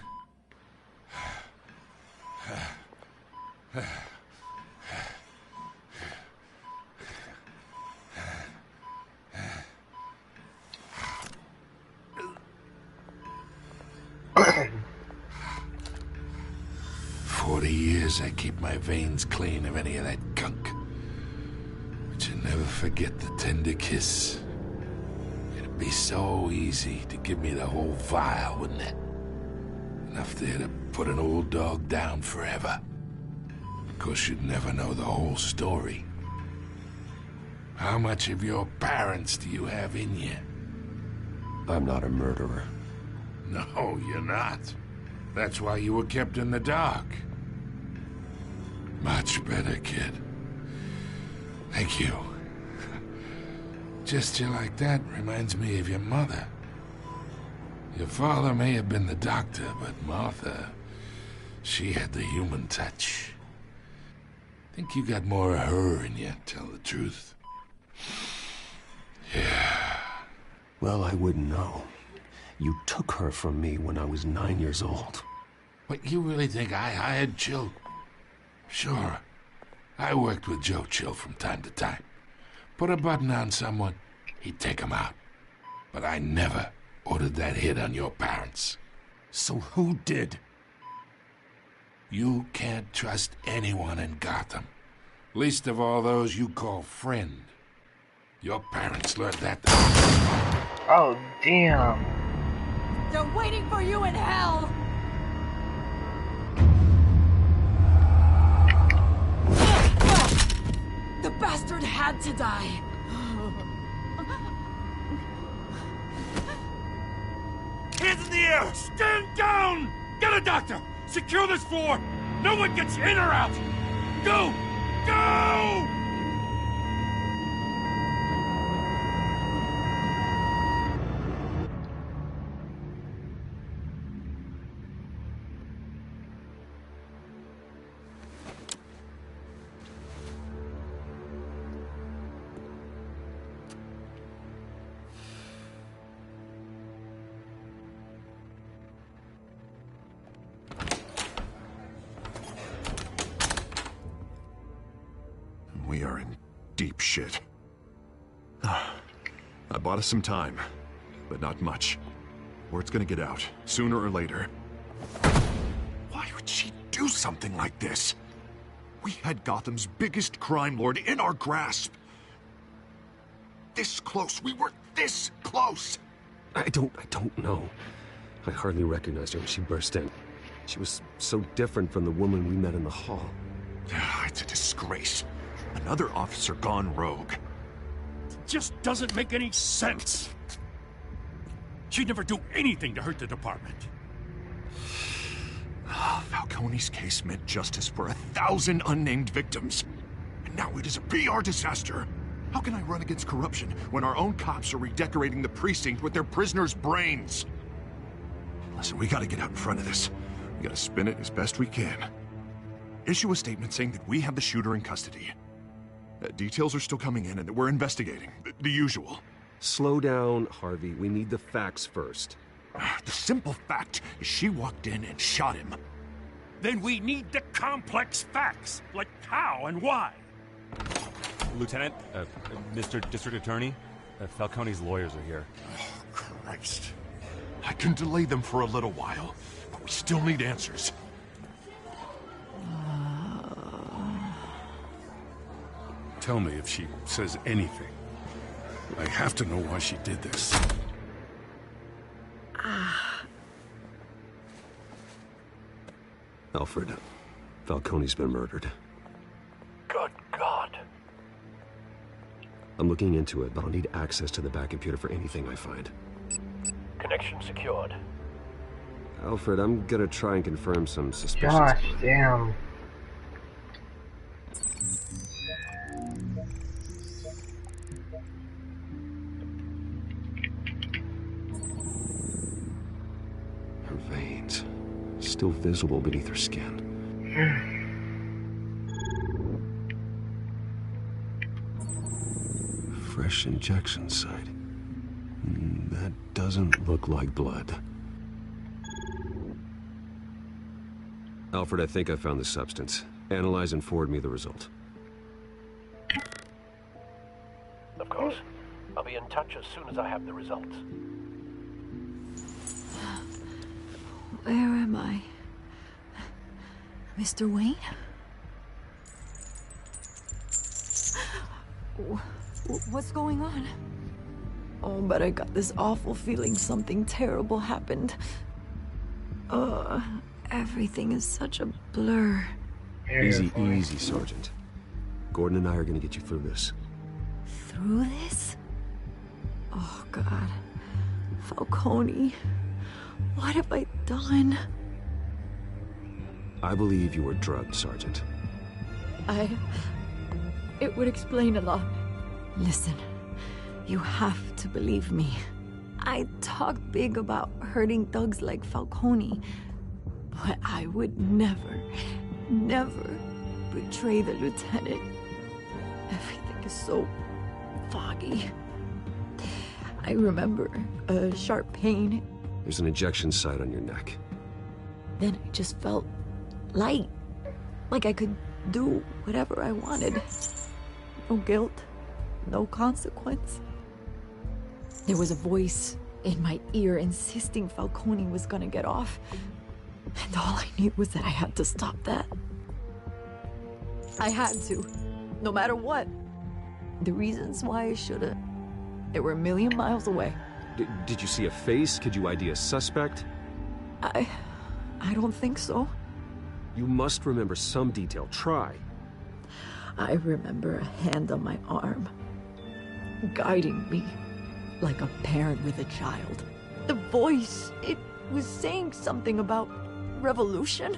40 years I keep my veins clean of any of that gunk. But you never forget the tender kiss. It'd be so easy to give me the whole vial, wouldn't it? Enough there to put an old dog down forever. Of course, you'd never know the whole story. How much of your parents do you have in you? I'm not a murderer. No, you're not. That's why you were kept in the dark. Much better, kid. Thank you. Gesture like that reminds me of your mother. Your father may have been the doctor, but Martha, she had the human touch. Think you got more of her in you, tell the truth. Yeah. Well, I wouldn't know. You took her from me when I was 9 years old. What, you really think I hired Chill? Sure. I worked with Joe Chill from time to time. Put a button on someone, he'd take him out. But I never ordered that hit on your parents. So who did? You can't trust anyone in Gotham. Least of all those you call friend. Your parents learned that. Oh, damn. They're waiting for you in hell! The bastard had to die. there! Stand down! Get a doctor! Secure this floor! No one gets in or out! Go! Go! We are in deep shit. I bought us some time, but not much. Word's gonna get out, sooner or later. Why would she do something like this? We had Gotham's biggest crime lord in our grasp. This close, we were this close! I don't know. I hardly recognized her when she burst in. She was so different from the woman we met in the hall. It's a disgrace. Another officer gone rogue. It just doesn't make any sense. She'd never do anything to hurt the department. Falcone's case meant justice for 1,000 unnamed victims. And now it is a PR disaster. How can I run against corruption when our own cops are redecorating the precinct with their prisoners' brains? Listen, we gotta get out in front of this. We gotta spin it as best we can. Issue a statement saying that we have the shooter in custody. Details are still coming in and that we're investigating. The usual. Slow down, Harvey. We need the facts first. The simple fact is she walked in and shot him. Then we need the complex facts, like how and why. Lieutenant, Mr. District Attorney, Falcone's lawyers are here. Oh, Christ. I can delay them for a little while, but we still need answers. Tell me if she says anything. I have to know why she did this. Alfred, Falcone's been murdered. Good God. I'm looking into it, but I'll need access to the back computer for anything I find. Connection secured. Alfred, I'm gonna try and confirm some suspicions. Gosh, damn. Her veins, still visible beneath her skin. Fresh injection site. That doesn't look like blood. Alfred, I think I found the substance. Analyze and forward me the result. Of course. I'll be in touch as soon as I have the results. Where am I? Mr. Wayne? What's going on? Oh, but I got this awful feeling something terrible happened. Everything is such a blur. Easy, easy, Sergeant. Gordon and I are gonna get you through this. Through this? Oh, God. Falcone. What have I done? I believe you were drugged, Sergeant. It would explain a lot. Listen, you have to believe me. I talk big about hurting thugs like Falcone, but I would never, never betray the lieutenant. Everything is so foggy. I remember a sharp pain. There's an injection site on your neck. Then I just felt light. Like I could do whatever I wanted. No guilt, no consequence. There was a voice in my ear insisting Falcone was gonna get off. And all I knew was that I had to stop that. I had to, no matter what. The reasons why I shouldn't, they were a million miles away. Did you see a face? Could you ID a suspect? I don't think so. You must remember some detail. Try. I remember a hand on my arm, guiding me like a parent with a child. The voice, it was saying something about revolution.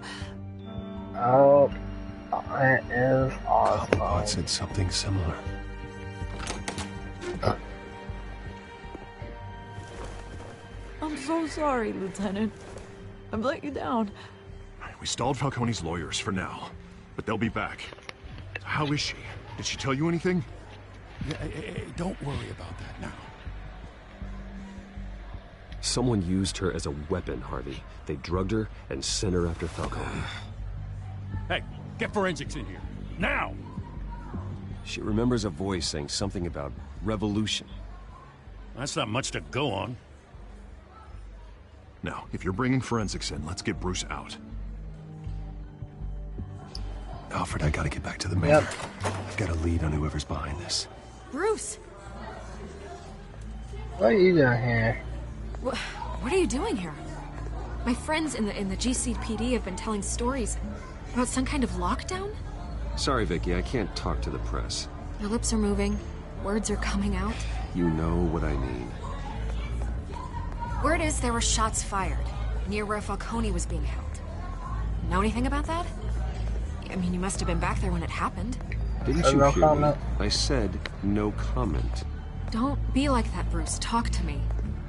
Oh, it is awesome. Cobblepot said something similar. I'm so sorry, Lieutenant. I've let you down. We stalled Falcone's lawyers for now, but they'll be back. How is she? Did she tell you anything? Yeah, hey, don't worry about that now. Someone used her as a weapon, Harvey. They drugged her and sent her after Falcone. Hey, get forensics in here. Now! She remembers a voice saying something about revolution. That's not much to go on. Now, if you're bringing forensics in, let's get Bruce out. Alfred, I gotta get back to the manor. I've got a lead on whoever's behind this. Bruce! What are you doing here? What are you doing here? My friends in the GCPD have been telling stories about some kind of lockdown? Sorry, Vicky, I can't talk to the press. Your lips are moving. Words are coming out. You know what I mean. Word is there were shots fired near where Falcone was being held. Know anything about that? I mean, you must have been back there when it happened. Didn't you hear me? I said no comment. Don't be like that, Bruce. Talk to me.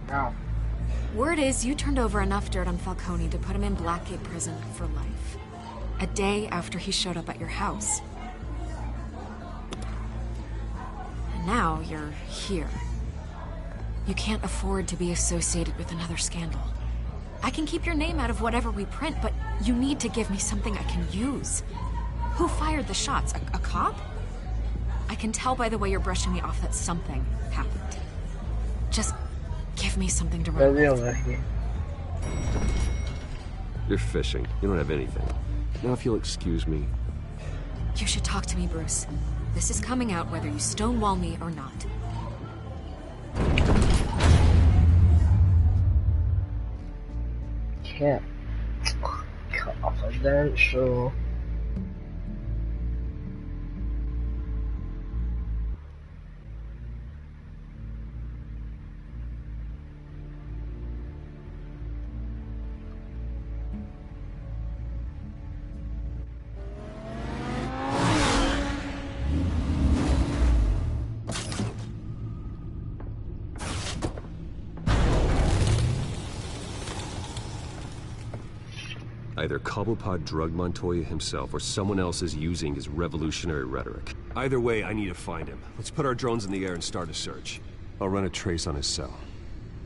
No. Word is you turned over enough dirt on Falcone to put him in Blackgate Prison for life. A day after he showed up at your house. And now you're here. You can't afford to be associated with another scandal. I can keep your name out of whatever we print, but you need to give me something I can use. Who fired the shots? A cop? I can tell by the way you're brushing me off that something happened. Just give me something to run with. You're fishing. You don't have anything. Now if you'll excuse me. You should talk to me, Bruce. This is coming out whether you stonewall me or not. Can't. Confidential. Either Cobblepot drugged Montoya himself, or someone else is using his revolutionary rhetoric. Either way, I need to find him. Let's put our drones in the air and start a search. I'll run a trace on his cell.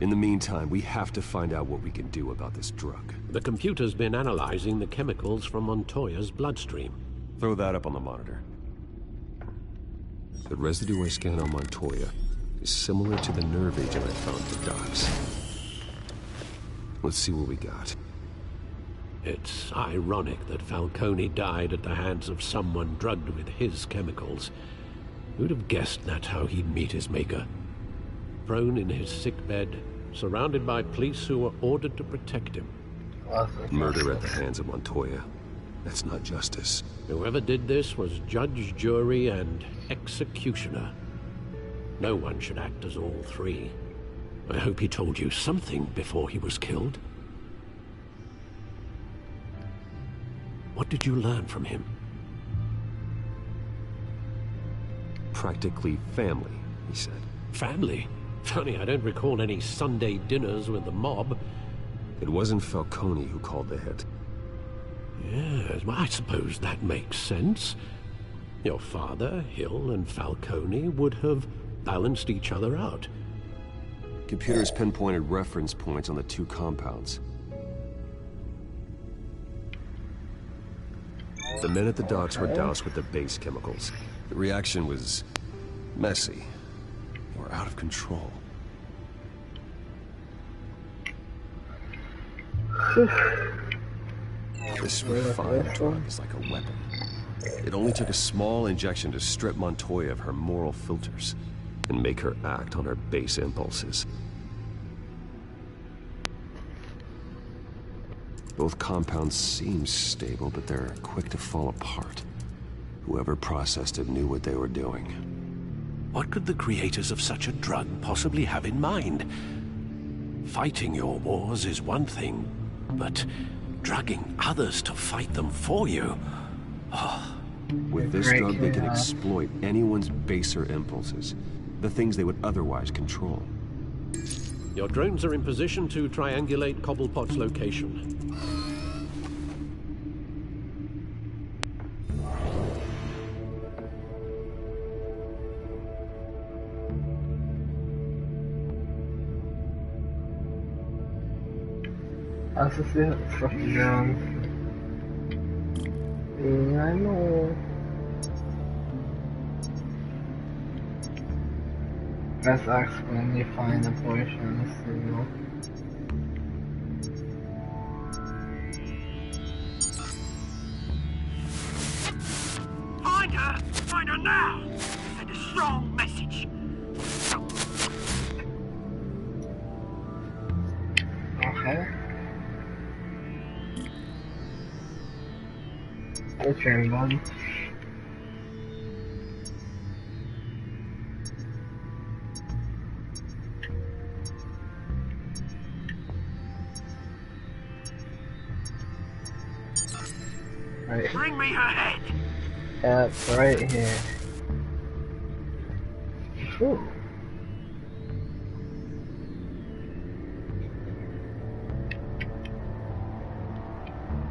In the meantime, we have to find out what we can do about this drug. The computer's been analyzing the chemicals from Montoya's bloodstream. Throw that up on the monitor. The residue I scan on Montoya is similar to the nerve agent I found at the docks. Let's see what we got. It's ironic that Falcone died at the hands of someone drugged with his chemicals. Who'd have guessed that's how he'd meet his maker? Prone in his sickbed, surrounded by police who were ordered to protect him. Murder at the hands of Montoya. That's not justice. Whoever did this was judge, jury, and executioner. No one should act as all three. I hope he told you something before he was killed. What did you learn from him? Practically family, he said. Family? Funny, I don't recall any Sunday dinners with the mob. It wasn't Falcone who called the hit. Yes, well, I suppose that makes sense. Your father, Hill, and Falcone would have balanced each other out. Computers pinpointed reference points on the two compounds. The men at the docks were doused with the base chemicals. The reaction was messy. They were out of control. This refined drug is like a weapon. It only took a small injection to strip Montoya of her moral filters and make her act on her base impulses. Both compounds seem stable, but they're quick to fall apart. Whoever processed it knew what they were doing. What could the creators of such a drug possibly have in mind? Fighting your wars is one thing, but drugging others to fight them for you... Oh. With this drug, they can exploit anyone's baser impulses, the things they would otherwise control. Your drones are in position to triangulate Cobblepot's location. Associate drones. Yeah, I know. Press X when you find a portion signal. Find her! Find her now! Send a strong message. Okay. Good turn, buddy. Right. Bring me her head! That's right here. Ooh.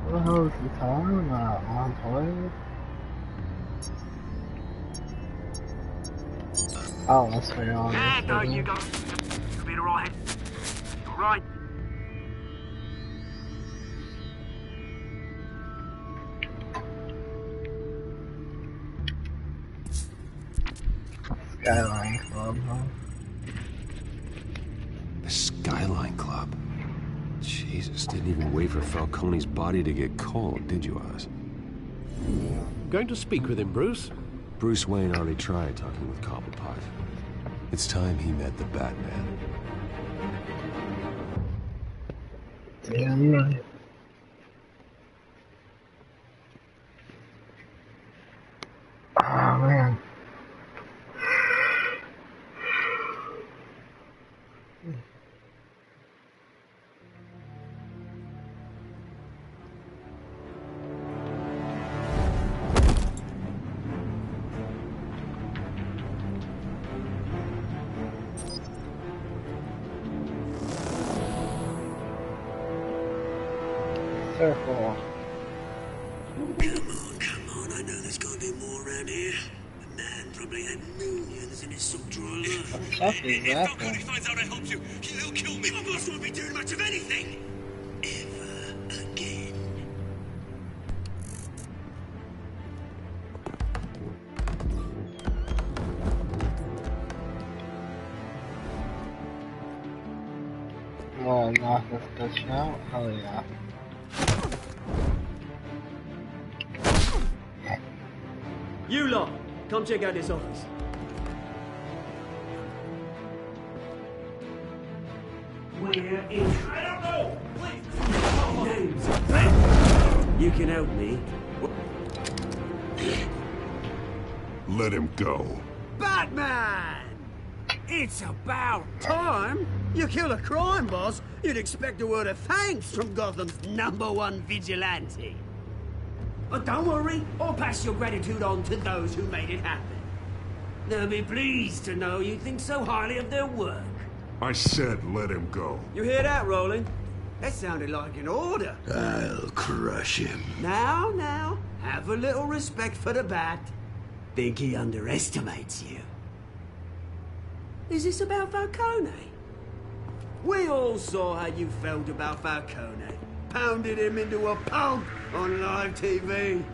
What the hell is he talking about? Montoya? Oh, that's for y'all. There you go. You'll be alright. Alright. Skyline Club, huh? The Skyline Club? Jesus, didn't even wait for Falcone's body to get cold, did you, Oz? Going to speak with him, Bruce? Bruce Wayne already tried talking with Cobblepot. It's time he met the Batman. Damn right. Oh, man. Circle. Come on, I know there's gotta be more around here. The man probably had millions in his sock drawer alone. If Falcone finds out I helped you, he'll kill me. My boss won't be doing much of anything. Ever again. Well, knock this bitch out? Hell yeah. You lot, come check out this office. We're in. I don't know. Names. You can help me. Let him go. Batman! It's about time. You kill a crime boss, you'd expect a word of thanks from Gotham's #1 vigilante. But don't worry, I'll pass your gratitude on to those who made it happen. They'll be pleased to know you think so highly of their work. I said let him go. You hear that, Roland? That sounded like an order. I'll crush him. Now, have a little respect for the Bat. Think he underestimates you. Is this about Falcone? We all saw how you felt about Falcone. Pounded him into a pulp on live TV.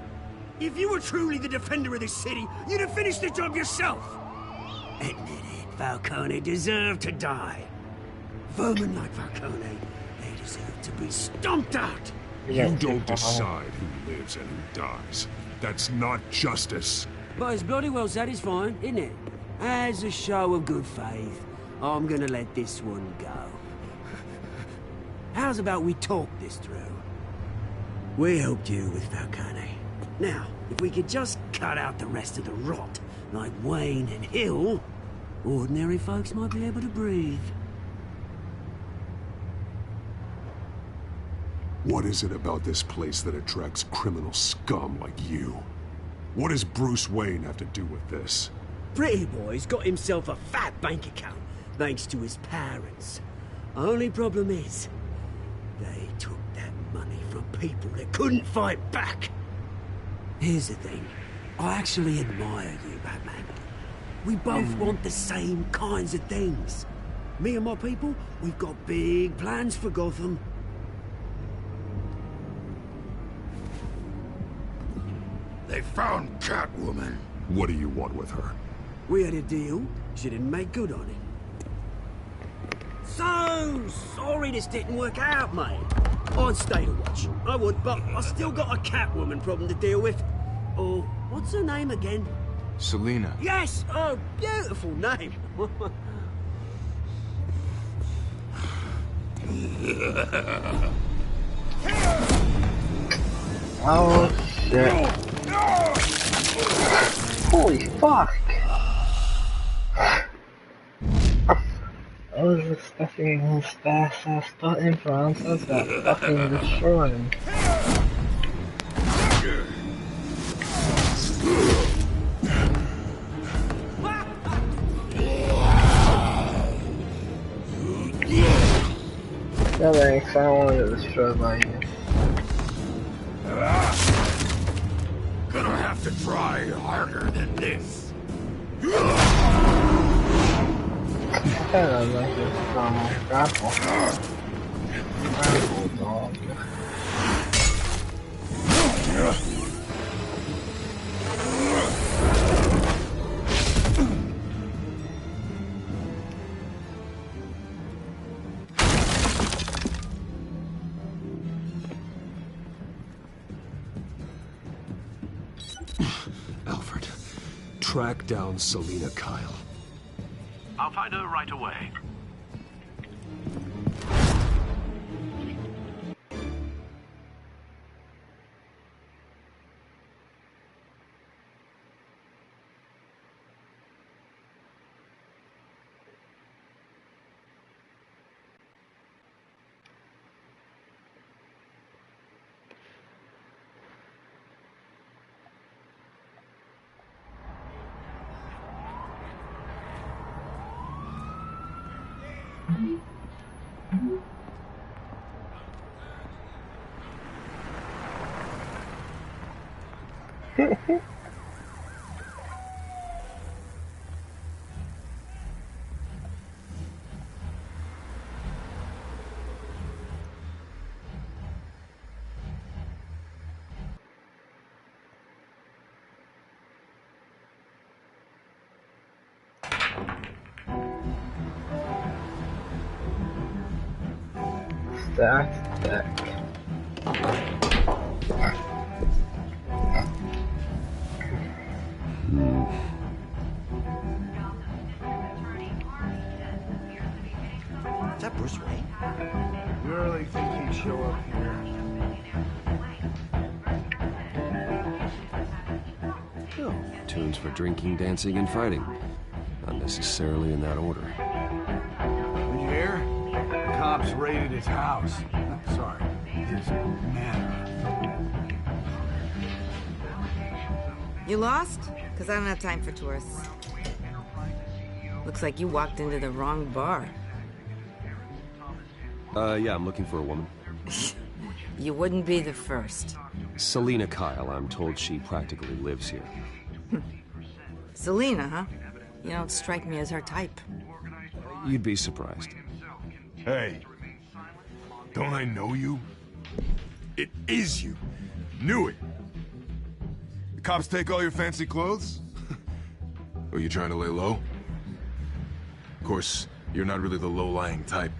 If you were truly the defender of this city, you'd have finished the job yourself. Admit it, Falcone deserved to die. Vermin like Falcone, they deserve to be stomped out. You don't decide who lives and who dies. That's not justice. But it's bloody well satisfying, isn't it? As a show of good faith, I'm gonna let this one go. How's about we talk this through? We helped you with Falcone. Now, if we could just cut out the rest of the rot, like Wayne and Hill, ordinary folks might be able to breathe. What is it about this place that attracts criminal scum like you? What does Bruce Wayne have to do with this? Pretty boy's got himself a fat bank account, thanks to his parents. Only problem is, they took that money from people that couldn't fight back. Here's the thing. I actually admire you, Batman. We both want the same kinds of things. Me and my people, we've got big plans for Gotham. They found Catwoman. What do you want with her? We had a deal. She didn't make good on it. So sorry this didn't work out, mate. I'd stay to watch. I would, but I still got a Catwoman problem to deal with. Oh, what's her name again? Selina. Yes! Oh, beautiful name. Oh shit. Holy fuck! I was expecting his fast ass button Francis that fucking destroyed him. No thanks, I don't want to get destroyed by you. Gonna have to try harder than this. I kind of like this grapple. Grapple dog. Alfred, track down Selina Kyle. I'll find her right away. Stacked deck. Is that Bruce Wayne? You really think he'd show up here? Oh, tunes for drinking, dancing, and fighting. Not necessarily in that order. Did you hear? The cops raided his house. Sorry, his manor. You lost? Because I don't have time for tourists. Looks like you walked into the wrong bar. Yeah, I'm looking for a woman. You wouldn't be the first. Selina Kyle, I'm told she practically lives here. Selina, huh? You don't strike me as her type. You'd be surprised. Hey, don't I know you? It is you. Knew it. The cops take all your fancy clothes? Are you trying to lay low? Of course, you're not really the low-lying type.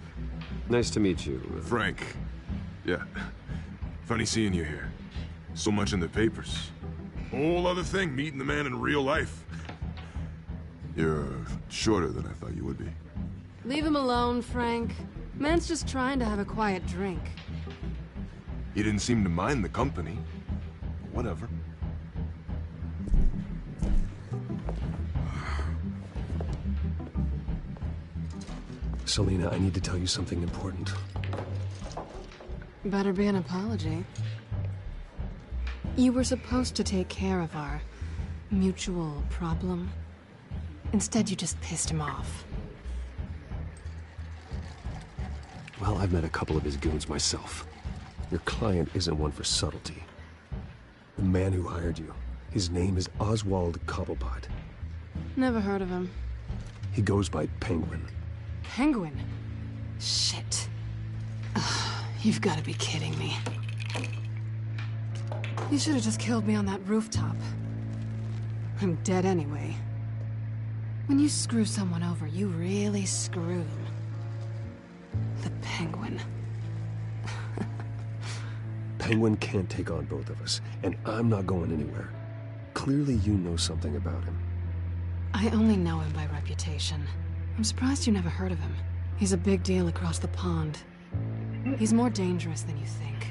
Nice to meet you. Frank. Yeah. Funny seeing you here. So much in the papers. Whole other thing, meeting the man in real life. You're shorter than I thought you would be. Leave him alone, Frank. Man's just trying to have a quiet drink. He didn't seem to mind the company. Whatever. Selina, I need to tell you something important. Better be an apology. You were supposed to take care of our mutual problem. Instead, you just pissed him off. Well, I've met a couple of his goons myself. Your client isn't one for subtlety. The man who hired you, his name is Oswald Cobblepot. Never heard of him. He goes by Penguin. Penguin? Shit. Ugh, you've got to be kidding me. You should have just killed me on that rooftop. I'm dead anyway. When you screw someone over, you really screw them. The Penguin. Penguin can't take on both of us, and I'm not going anywhere. Clearly you know something about him. I only know him by reputation. I'm surprised you never heard of him. He's a big deal across the pond. He's more dangerous than you think.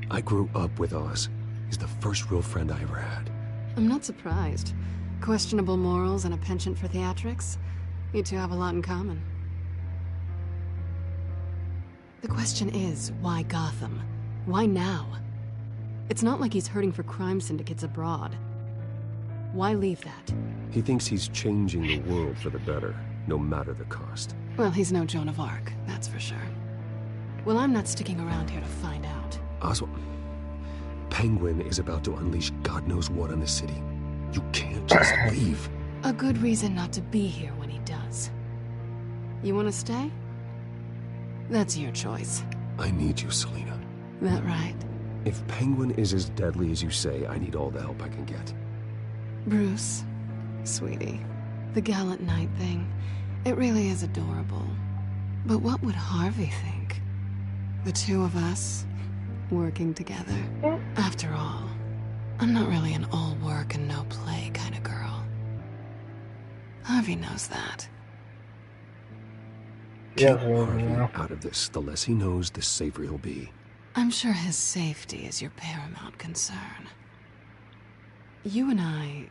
I grew up with Oz. He's the first real friend I ever had. I'm not surprised. Questionable morals and a penchant for theatrics. You two have a lot in common. The question is, why Gotham? Why now? It's not like he's hurting for crime syndicates abroad. Why leave that? He thinks he's changing the world for the better, no matter the cost. Well, he's no Joan of Arc, that's for sure. Well, I'm not sticking around here to find out. Oswald, Penguin is about to unleash God knows what on the city. You can't just leave. A good reason not to be here when he does. You want to stay? That's your choice. I need you, Selina. That right? If Penguin is as deadly as you say, I need all the help I can get. Bruce, sweetie, the gallant knight thing, it really is adorable. But what would Harvey think? The two of us, working together? After all, I'm not really an all work and no play kind of girl. Harvey knows that. Keep Harvey out of this. The less he knows, the safer he'll be. I'm sure his safety is your paramount concern. You and I...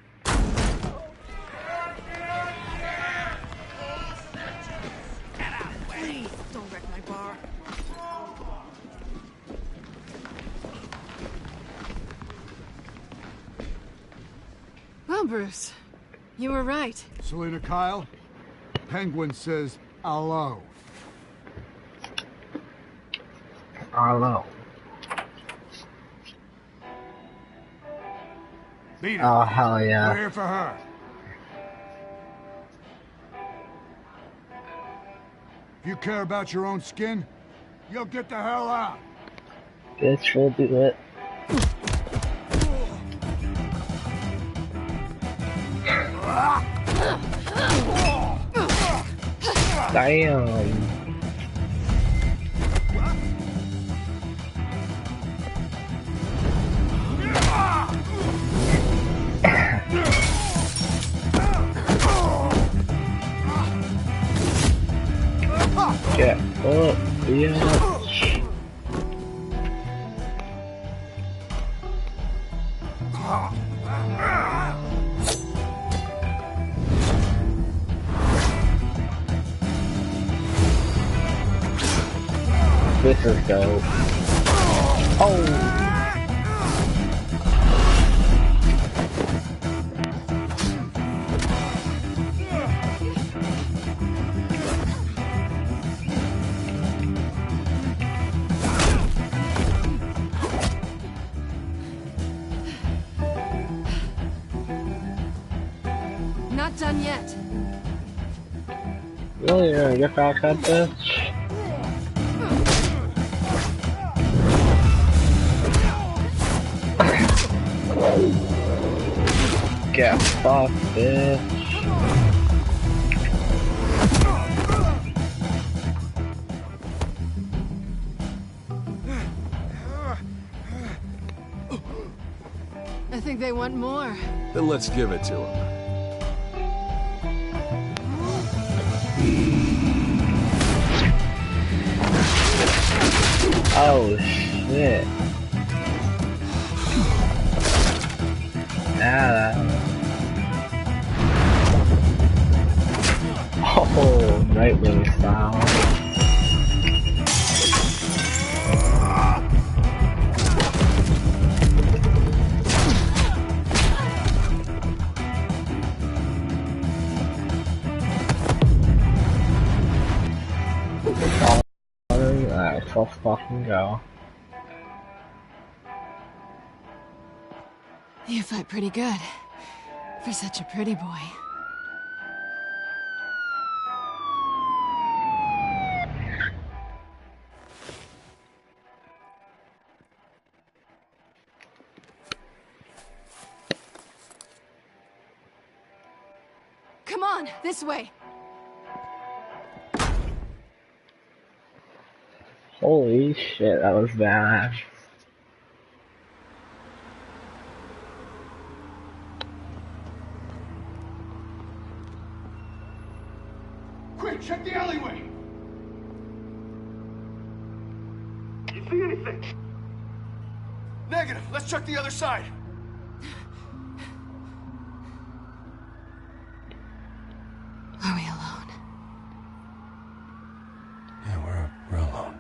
Please, don't wreck my bar. Well, Bruce, you were right. Selina Kyle, Penguin says hello. Hello. Beat it. Oh, hell yeah. We're here for her. If you care about your own skin, you'll get the hell out. Bitch will do it. Damn. Get up, bitch. This is dope. Oh! Not done yet. Really, you're gonna get back up, bitch? Get fucked, bitch. I think they want more. Then let's give it to him. Oh shit. Oh, Nightwing style. Let's fucking go. You fight pretty good. For such a pretty boy. Come on, this way. Holy shit, that was bad. Quick, check the alleyway! You see anything? Negative. Let's check the other side. Are we alone? Yeah, we're alone.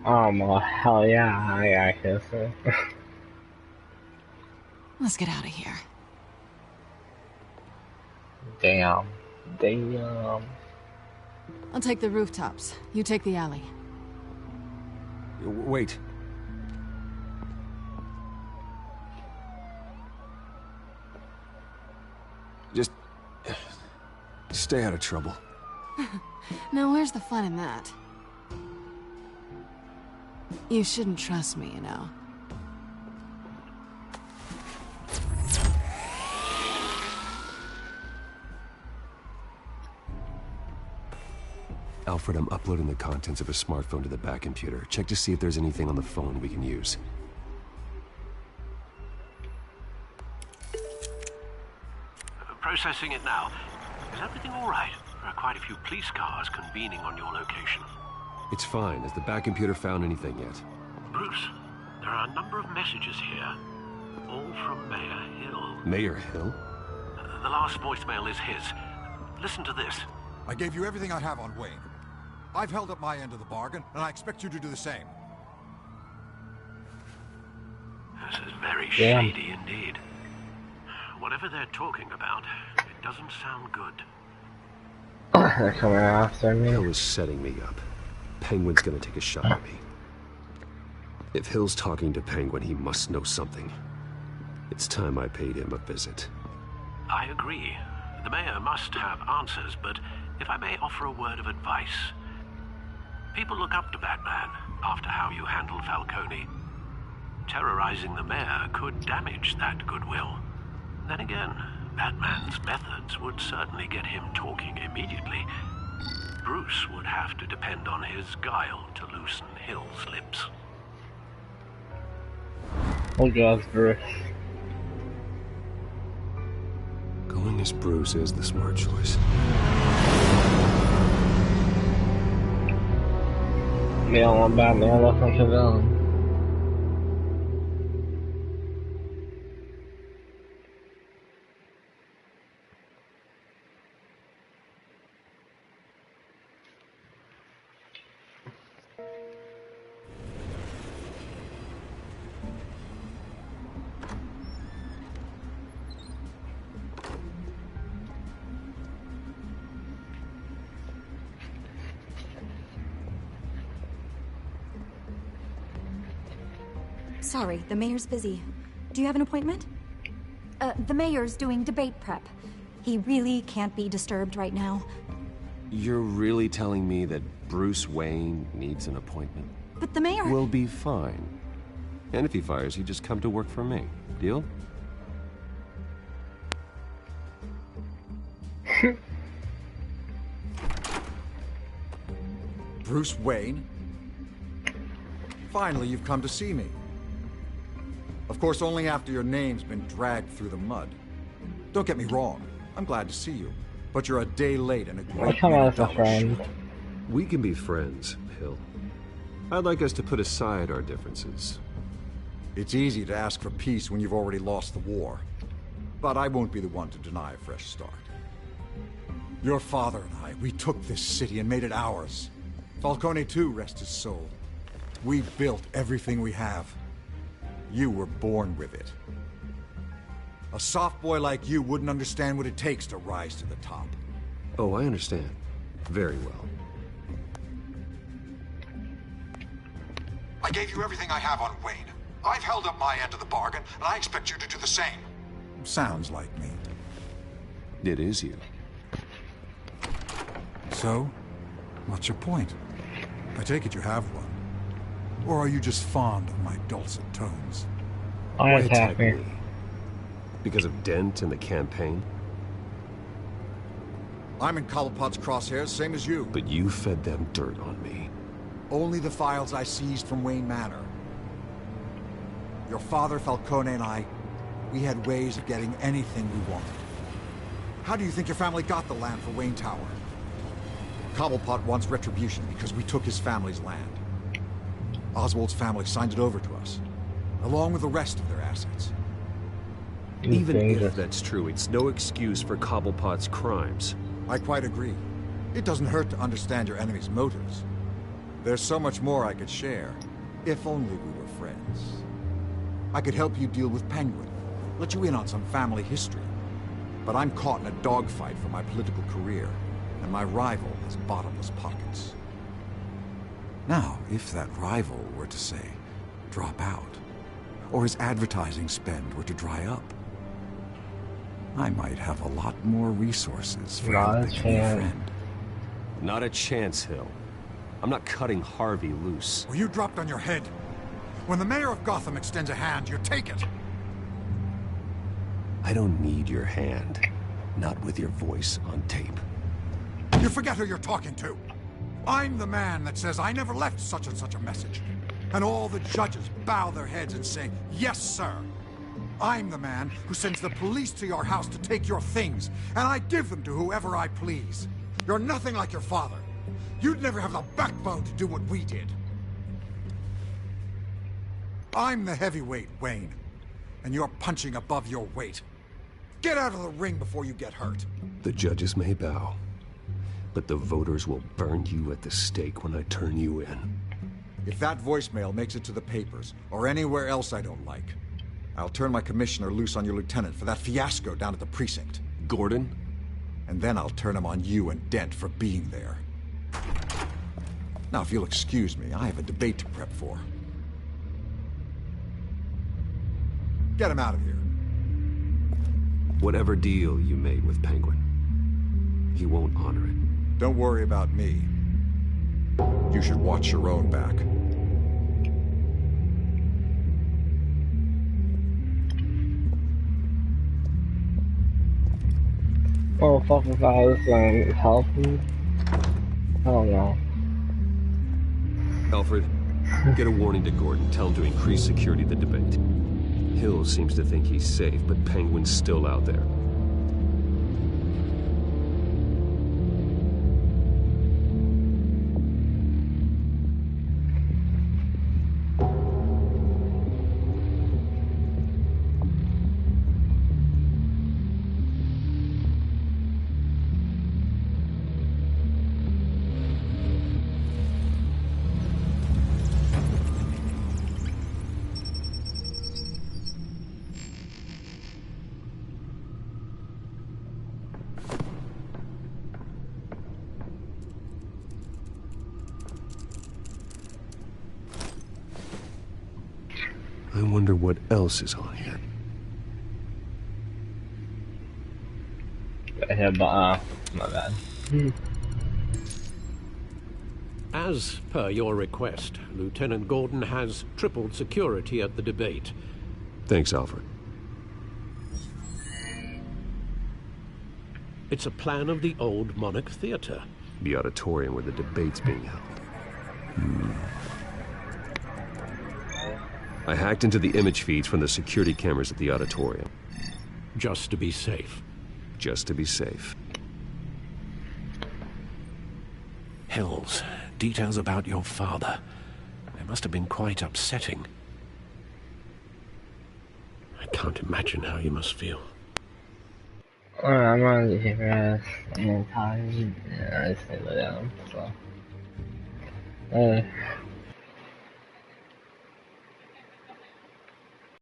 Oh, well, hell yeah, I guess so. Let's get out of here. Damn. Damn. I'll take the rooftops. You take the alley. Wait. Just stay out of trouble. Now, where's the fun in that? You shouldn't trust me, you know. Alfred, I'm uploading the contents of a smartphone to the back computer. Check to see if there's anything on the phone we can use. Processing it now. Is everything all right? There are quite a few police cars convening on your location. It's fine. Has the back computer found anything yet? Bruce, there are a number of messages here. All from Mayor Hill. Mayor Hill? The last voicemail is his. Listen to this. I gave you everything I have on Wayne. I've held up my end of the bargain, and I expect you to do the same. This is very shady indeed. Whatever they're talking about, it doesn't sound good. They're coming after me. Hill is setting me up. Penguin's gonna take a shot at me. If Hill's talking to Penguin, he must know something. It's time I paid him a visit. I agree. The mayor must have answers, but if I may offer a word of advice. People look up to Batman after how you handled Falcone. Terrorizing the mayor could damage that goodwill. Then again, Batman's methods would certainly get him talking immediately. Bruce would have to depend on his guile to loosen Hill's lips. Oh God, Bruce. Going as Bruce is the smart choice. They don't want Batman looking to villain. Sorry, the mayor's busy. Do you have an appointment? The mayor's doing debate prep. He really can't be disturbed right now. You're really telling me that Bruce Wayne needs an appointment? But the mayor... Will be fine. And if he fires, you just come to work for me. Deal? Bruce Wayne? Finally, you've come to see me. Of course, only after your name's been dragged through the mud. Don't get me wrong, I'm glad to see you. But you're a day late and a great come on as a friend. We can be friends, Hill. I'd like us to put aside our differences. It's easy to ask for peace when you've already lost the war. But I won't be the one to deny a fresh start. Your father and I, we took this city and made it ours. Falcone too, rest his soul. We built everything we have. You were born with it. A soft boy like you wouldn't understand what it takes to rise to the top. Oh, I understand. Very well. I gave you everything I have on Wayne. I've held up my end of the bargain, and I expect you to do the same. Sounds like me. It is you. So, what's your point? I take it you have one. Or are you just fond of my dulcet tones? Why attack me? Because of Dent and the campaign? I'm in Cobblepot's crosshairs, same as you. But you fed them dirt on me. Only the files I seized from Wayne Manor. Your father, Falcone, and I, we had ways of getting anything we wanted. How do you think your family got the land for Wayne Tower? Cobblepot wants retribution because we took his family's land. Oswald's family signed it over to us, along with the rest of their assets. Even if that's true, it's no excuse for Cobblepot's crimes. I quite agree. It doesn't hurt to understand your enemy's motives. There's so much more I could share, if only we were friends. I could help you deal with Penguin, let you in on some family history. But I'm caught in a dogfight for my political career, and my rival has bottomless pockets. Now, if that rival were to, say, drop out, or his advertising spend were to dry up, I might have a lot more resources for helping a friend. Not a chance, Hill. I'm not cutting Harvey loose. Were you dropped on your head? When the mayor of Gotham extends a hand, you take it. I don't need your hand. Not with your voice on tape. You forget who you're talking to. I'm the man that says I never left such and such a message. And all the judges bow their heads and say, yes, sir. I'm the man who sends the police to your house to take your things, and I give them to whoever I please. You're nothing like your father. You'd never have the backbone to do what we did. I'm the heavyweight, Wayne, and you're punching above your weight. Get out of the ring before you get hurt. The judges may bow, but the voters will burn you at the stake when I turn you in. If that voicemail makes it to the papers, or anywhere else I don't like, I'll turn my commissioner loose on your lieutenant for that fiasco down at the precinct. Gordon? And then I'll turn him on you and Dent for being there. Now, if you'll excuse me, I have a debate to prep for. Get him out of here. Whatever deal you made with Penguin, he won't honor it. Don't worry about me. You should watch your own back. Oh, fuck if I was helping. I don't know. Alfred, get a warning to Gordon. Tell him to increase security at the debate. Hill seems to think he's safe, but Penguin's still out there. I wonder what else is on here. Yeah, but, my bad. As per your request, Lieutenant Gordon has tripled security at the debate. Thanks, Alfred. It's a plan of the old Monarch Theater. The auditorium where the debate's being held. I hacked into the image feeds from the security cameras at the auditorium. Just to be safe. Just to be safe. Hills, details about your father. They must have been quite upsetting. I can't imagine how you must feel. I'm on the here and time. Yeah, I just need to lay down, so.